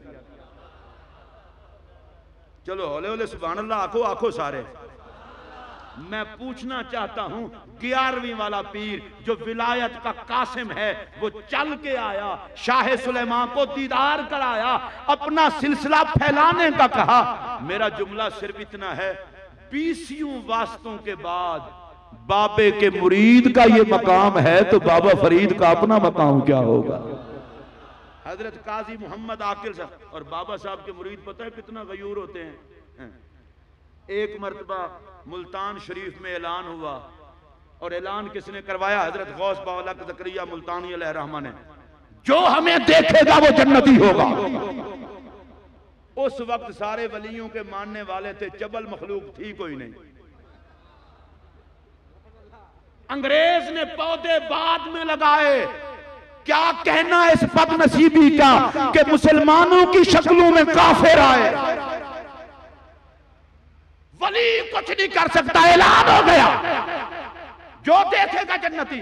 चलो हौले हौले सुभान अल्लाह आखो, आखो सारे। मैं पूछना चाहता हूं, 11वीं वाला पीर जो विलायत का कासिम है, वो चल के आया, शाह सुलेमान को दीदार कराया, अपना सिलसिला फैलाने का कहा। मेरा जुमला सिर्फ इतना है, 20 वास्तों के बाद बाबे के मुरीद का ये मकाम है, तो बाबा फरीद का अपना मकाम क्या होगा। हजरत काजी मोहम्मद आकिल साहब और बाबा साहब के मुरीद पता है कितना गयूर होते हैं। एक मर्तबा मुल्तान शरीफ में ऐलान हुआ, और ऐलान किसने करवाया? हजरत गौस बावला ज़करिया मुल्तानी अलैहिर्रहमा ने, जो हमें देखेगा वो जन्नती होगा। उस वक्त सारे वलियों के मानने वाले थे, चबल मखलूक थी कोई नहीं। अंग्रेज ने पौधे बाद में लगाए। क्या कहना इस बदनसीबी का कि मुसलमानों की शक्लों में काफिर आए। वली कुछ नहीं कर सकता, ऐलान हो गया, जो देखेगा जन्नती।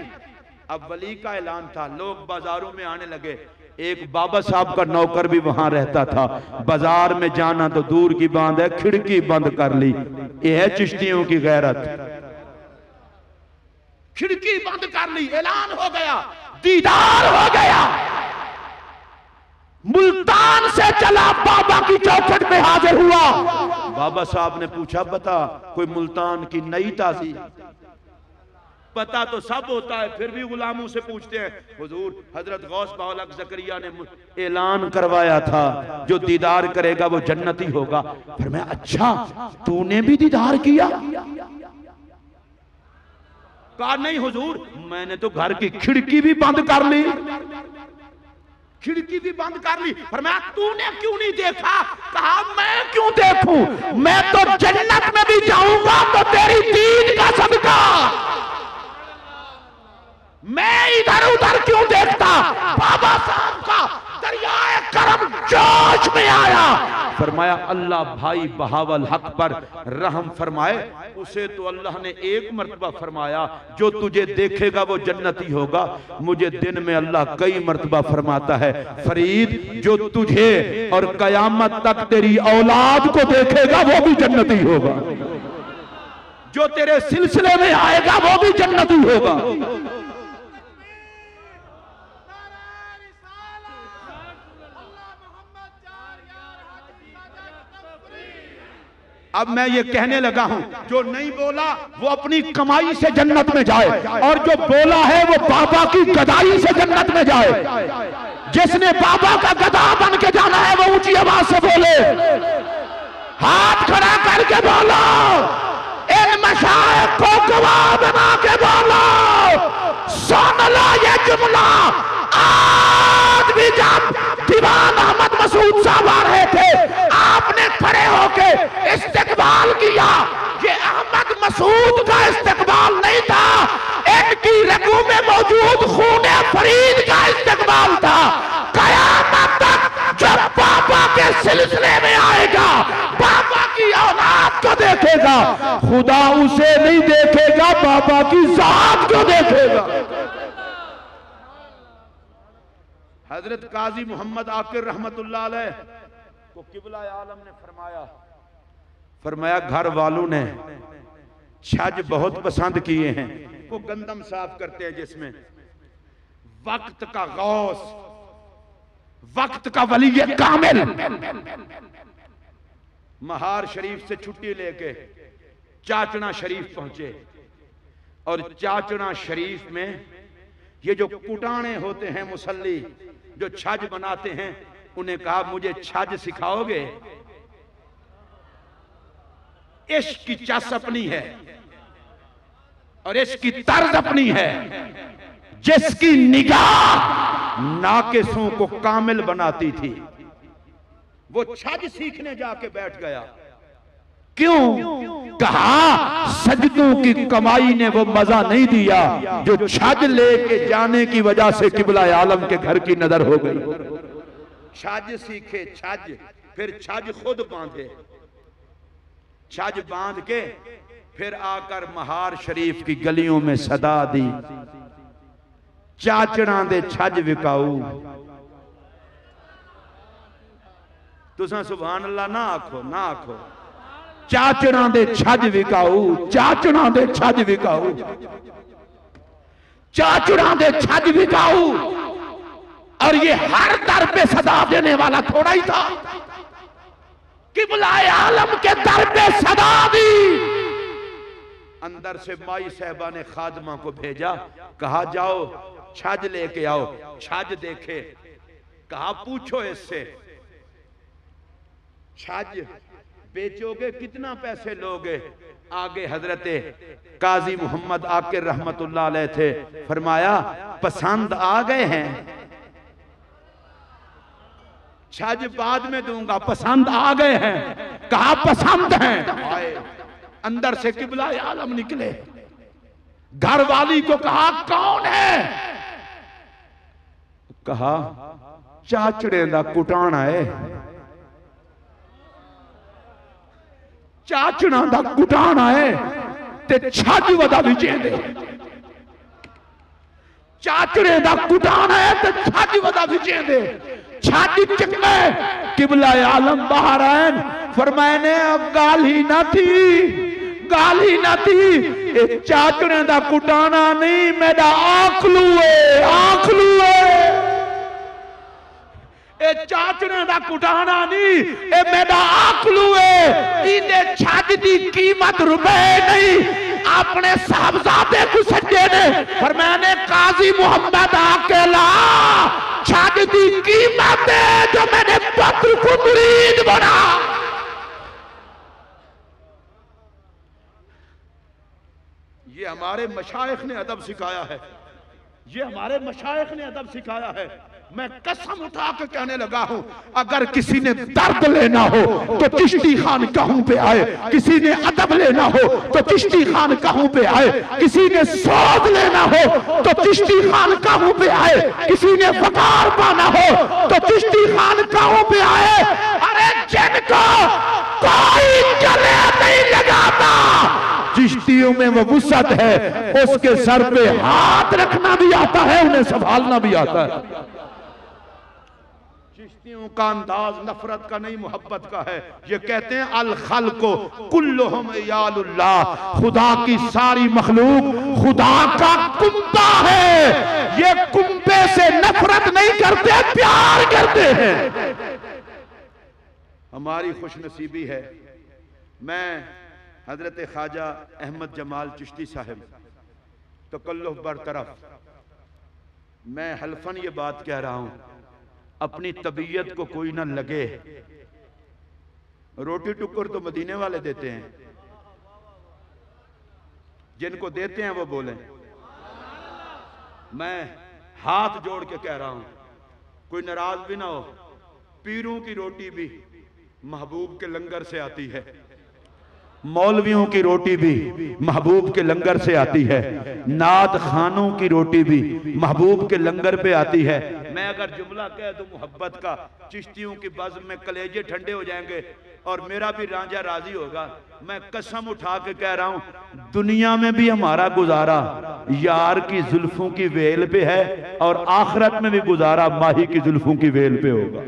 अब वली का ऐलान था, लोग बाजारों में आने लगे। एक बाबा साहब का नौकर भी वहां रहता था। बाजार में जाना तो दूर की बात है, खिड़की बंद कर ली। यह है चिश्तियों की गैरत। खिड़की बंद कर ली, ऐलान हो गया, दीदार हो गया। मुल्तान से चला, बाबा की चौखट में हाजिर हुआ। बाबा साहब ने पूछा, बता कोई मुल्तान की नई ताज़ी? पता तो सब होता है, फिर भी गुलामों से पूछते हैं। हुजूर, हजरत गौस बावला ज़करिया ने ऐलान करवाया था, जो दीदार करेगा वो जन्नती होगा। फिर मैं, अच्छा तूने भी दीदार किया? कहा नहीं हुजूर, मैंने तो घर की खिड़की भी बंद कर ली। खिड़की भी बंद कर ली। फरमाया तूने क्यों नहीं देखा? कहा मैं क्यों देखूं, मैं तो जन्नत में भी जाऊंगा तो तेरी दीन का सदका। मैं इधर उधर क्यों देखता? बाबा साहब का दरियाए करम जोश में आया। फरमाया अल्लाह भाई बहावल हक पर रहम फरमाए। उसे तो अल्लाह ने एक मर्तबा फरमाया, जो तुझे देखेगा वो जन्नती होगा। मुझे दिन में अल्लाह कई मर्तबा फरमाता है, फरीद जो तुझे और कयामत तक तेरी औलाद को देखेगा वो भी जन्नती होगा। जो तेरे सिलसिले में आएगा वो भी जन्नती होगा। अब मैं ये कहने लगा हूं, जो नहीं बोला वो अपनी कमाई से जन्नत में जाए, और जो बोला है वो बाबा की गदाई से जन्नत में जाए। जिसने बाबा का गदा बन के जाना है वो ऊंची आवाज से बोले, हाथ खड़ा करके बोलो, इन मशाइख को गवाह बना के बोलो। सुन लो ये जुमला, आज भी जब दीवान अहमद मसूद साहब आ रहे थे, आपने खड़े होके इस्तेकबाल किया। ये अहमद मसूद का इस्तेकबाल नहीं था, इनकी रगों में मौजूद खूने फरीद का इस्तेकबाल था। कयामत तक जब बाबा के सिलसिले में आएगा, बाबा की औलाद को देखेगा, खुदा उसे नहीं देखेगा, बाबा की जात को देखेगा। हजरत काजी मोहम्मद आकिर रहमतुल्लाह अलैह को किबला आलम ने फरमाया, घर वालों ने छज बहुत पसंद किए हैं। वो गंदम साफ करते हैं जिसमें वक्त का गौस, वक्त का वली कामिल महार शरीफ से छुट्टी लेके चाचना शरीफ पहुंचे और चाचना शरीफ में ये जो कुटाने होते हैं मुसल्ली जो छज बनाते हैं, उन्हें कहा मुझे छज सिखाओगे? इश्क की चस अपनी है और इश्क की तर्ज अपनी है। जिसकी निगाह नाकिसों को कामिल बनाती थी, वो छज सीखने जाके बैठ गया। क्यों? कहा सजदों की कमाई ने वो मजा नहीं दिया जो छज लेके जाने की वजह से किबला आलम के घर की नजर हो गई। छज सीखे, छज, फिर छज खुद बांधे, छज बांध के फिर आकर महार शरीफ की गलियों में सदा दी, चाचना दे छज विकाऊ। तुसा सुभान अल्लाह ना आखो, ना आखो। चाचना दे छज विकाऊ, चाचना दे छज विकाऊ, चाचना दे छज विकाऊ। और ये हर दर पे सदा देने वाला थोड़ा ही था, किबला आलम के दर पे सदा दी। अंदर से माई साहबा ने खादमा को भेजा, कहा जाओ छज लेके आओ। छज देखे, कहा पूछो इससे छज बेचोगे कितना पैसे लोगे? आगे हजरते काजी मोहम्मद आकिर रहमतुल्लाह अलैह थे, फरमाया पसंद आ गए हैं, छज बाद में दूंगा, पसंद आ गए हैं। कहा पसंद हैं। आए अंदर से किबला आलम निकले, घर वाली को कहा कौन है? कहा चाचड़े दा कुटाना है, चाचना दा कुटाना है ते छज वदा विचे दे। चाचड़े दा कुटाना है ते छज वदा विचे दे। छज चकने किबला आलम बाहर आए, फरमाने अब गाल ही ना थी, गाल ही ना थी। ए चाचड़े दा कुटाना नहीं, मेरा आखलू है, आखलू है। ए चाचने दा कुटाना नहीं, ए मेरा आखलू है। इने छज दी कीमत रुपए नहीं, अपने साहबजादे को सज्जे ने फरमाने काजी मोहम्मद अकेला छज दी कीमत है जो मैंने पुत्र को मुरीद बना। ये हमारे मशाइख ने अदब सिखाया है, ये हमारे मशाइख ने अदब सिखाया है। मैं कसम उठा के कहने लगा हूं, अगर किसी ने दर्द लेना हो तो चिश्ती खानकाहों पे आए, किसी ने अदब लेना हो तो चिश्ती खानकाहों पे आए, किसी ने सोच लेना हो तो चिश्ती खानकाहों पे आए, किसी ने वकार पाना हो तो चिश्ती खानकाहों पे आए। अरे जिनको कोई गले नहीं लगाता, चिश्तियों में वो वुसअत है, उसके सर पे हाथ रखना भी आता है, उन्हें संभालना भी आता है। चिश्तियों का अंदाज नफरत का नहीं, मोहब्बत का है। ये कहते हैं अल खल्को कुल्लुहुम इयालुल्लाह, खुदा की सारी मखलूक खुदा का कुंबा है। ये कुंबे से नफरत नहीं करते, प्यार करते हैं। हमारी खुशनसीबी है, मैं हजरत ख्वाजा अहमद जमाल चिश्ती साहब तकल्लुफ बरतरफ, मैं हल्फन ये बात कह रहा हूं, अपनी तबीयत को कोई ना लगे। रोटी टुक्कर तो मदीने वाले देते हैं, जिनको देते हैं वो बोले। मैं हाथ जोड़ के कह रहा हूं, कोई नाराज भी ना हो, पीरों की रोटी भी महबूब के लंगर से आती है, मौलवियों की रोटी भी महबूब के लंगर से आती है, नात खानों की रोटी भी महबूब के लंगर पे आती है। मैं अगर जुमला कह दूं मोहब्बत का, चिश्तियों की बज़्म में कलेजे ठंडे हो जाएंगे और मेरा भी रांझा राजी होगा। मैं कसम उठा के कह रहा हूं, दुनिया में भी हमारा गुजारा यार की जुल्फों की वेल पे है और आखिरत में भी गुजारा माही की जुल्फों की वेल पे होगा।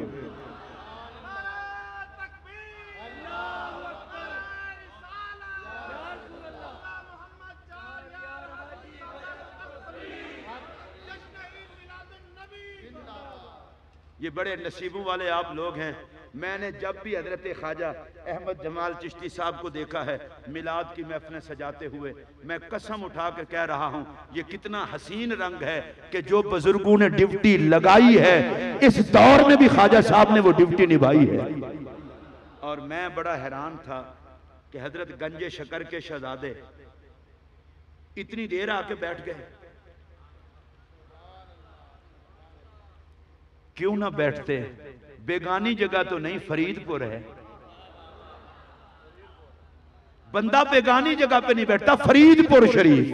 ये बड़े नसीबों वाले आप लोग हैं। मैंने जब भी हजरत ख्वाजा अहमद जमाल चिश्ती साहब को देखा है मिलाद की महफिलें सजाते हुए, मैं कसम उठा कर कह रहा हूं ये कितना हसीन रंग है कि जो बुजुर्गों ने ड्यूटी लगाई है इस दौर में भी ख्वाजा साहब ने वो ड्यूटी निभाई है। और मैं बड़ा हैरान था कि हजरत गंजे शकर के शहजादे इतनी देर आके बैठ गए। क्यों ना बैठते? बेगानी जगह तो नहीं, फरीदपुर है। बंदा बेगानी जगह पे नहीं बैठता, फरीदपुर शरीफ,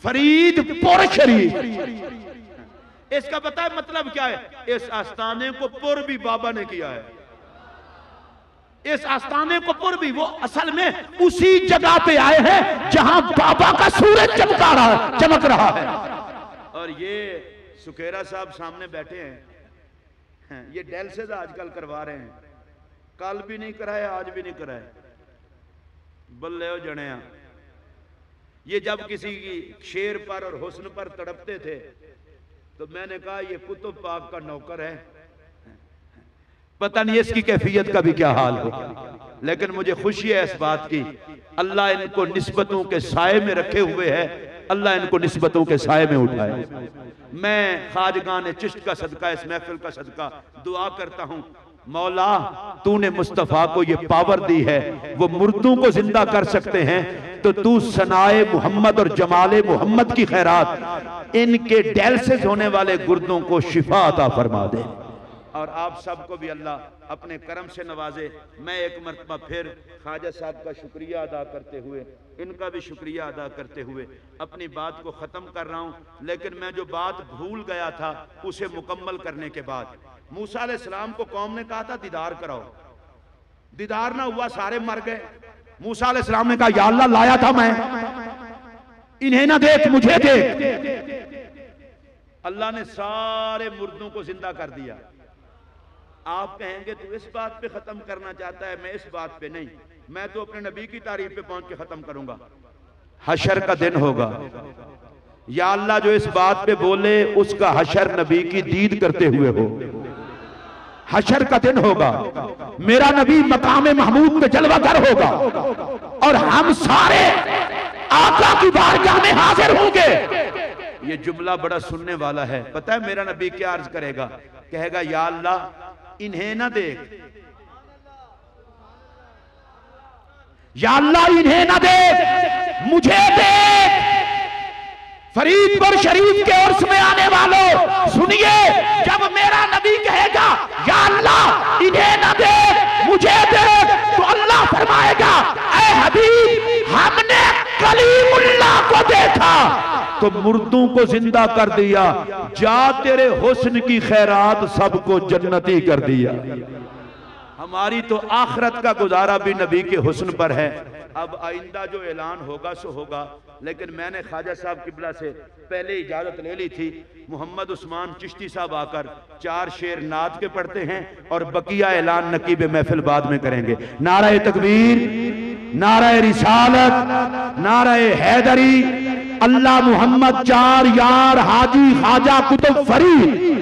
फरीदपुर शरीफ। इसका पता है मतलब क्या है? इस आस्थाने को पुर भी बाबा ने किया है। इस आस्थाने को पुर भी, वो असल में उसी जगह पे आए हैं जहां बाबा का सूरज चमक रहा है। और ये सुखेरा साहब सामने बैठे हैं, ये डायलिसिस आजकल करवा रहे हैं, कल भी नहीं कराए आज भी नहीं कराए। बल्ले हो जड़िया। ये जब किसी की शेर पर और हुस्न पर तड़पते थे तो मैंने कहा ये कुतुब पाक का नौकर है, पता नहीं इसकी कैफियत का भी क्या हाल हो। लेकिन मुझे खुशी है इस बात की, अल्लाह इनको निस्बतों के साए में रखे हुए है, अल्लाह इनको निस्बतों के साए में उठाए। मैं खाजगान चिश्त का सदका, इस महफिल का सदका दुआ करता हूं, मौला तूने मुस्तफा को ये पावर दी है, वो मुर्दों को जिंदा कर सकते हैं, तो तू सनाए मोहम्मद और जमाले मोहम्मद की खैरात इनके डायलिसिस होने वाले गुर्दों को शिफा अता फरमा दे। और आप सबको भी अल्लाह अपने करम से नवाजे। मैं एक मरतबा फिर ख्वाजा साहब का शुक्रिया अदा करते हुए, इनका भी शुक्रिया अदा करते हुए अपनी बात को ख़त्म कर रहा हूँ। लेकिन मैं जो बात भूल गया था उसे मुकम्मल करने के बाद, मूसा अलैहिस्सलाम को कौम ने कहा था दीदार कराओ, दीदार ना हुआ, सारे मर गए। मूसा अलैहिस्सलाम ने कहा या अल्लाह लाया था मैं, इन्हें ना देख मुझे देख। अल्लाह ने सारे मुर्दों को जिंदा कर दिया। आप कहेंगे तू इस बात पे खत्म करना चाहता है, मैं इस बात पे नहीं, मैं तो अपने नबी की तारीफ पे पहुंच के खत्म करूंगा। हशर का दिन होगा, या अल्लाह जो इस बात पे बोले उसका हशर नबी की दीद करते हुए हो। हशर का दिन होगा, मेरा नबी मकाम महमूद पे जलवागर होगा और हम सारे आका की बारगाह में हाजिर होंगे। ये जुमला बड़ा सुनने वाला है। पता है मेरा नबी क्या अर्ज करेगा? कहेगा या अल्लाह इन्हें ना देख, या अल्लाह इन्हें ना देख मुझे देख। फरीदपुर शरीफ के उर्स में आने वालों सुनिए, जब मेरा नबी कहेगा या अल्लाह इन्हें ना देख मुझे देख, तो अल्लाह फरमाएगा ऐ हबीब हमने कलीमुल्लाह को देखा तो मुर्दों को जिंदा कर दिया, जा तेरे हुस्न की खैरात सबको जन्नती कर दिया। हमारी तो आखिरत का गुजारा भी नबी के हुस्न पर है। अब आइंदा जो ऐलान होगा सो होगा, लेकिन मैंने ख्वाजा साहब किबला से पहले इजाजत ले ली थी। मोहम्मद उस्मान चिश्ती साहब आकर 4 शेर नात के पढ़ते हैं और बकिया ऐलान नकीब महफिल बाद में करेंगे। नाराए तकबीर, नाराए रिसालत, नाराए हैदरी, अल्लाह मोहम्मद 4 यार हाजी ख्वाजा कुतुब फरीद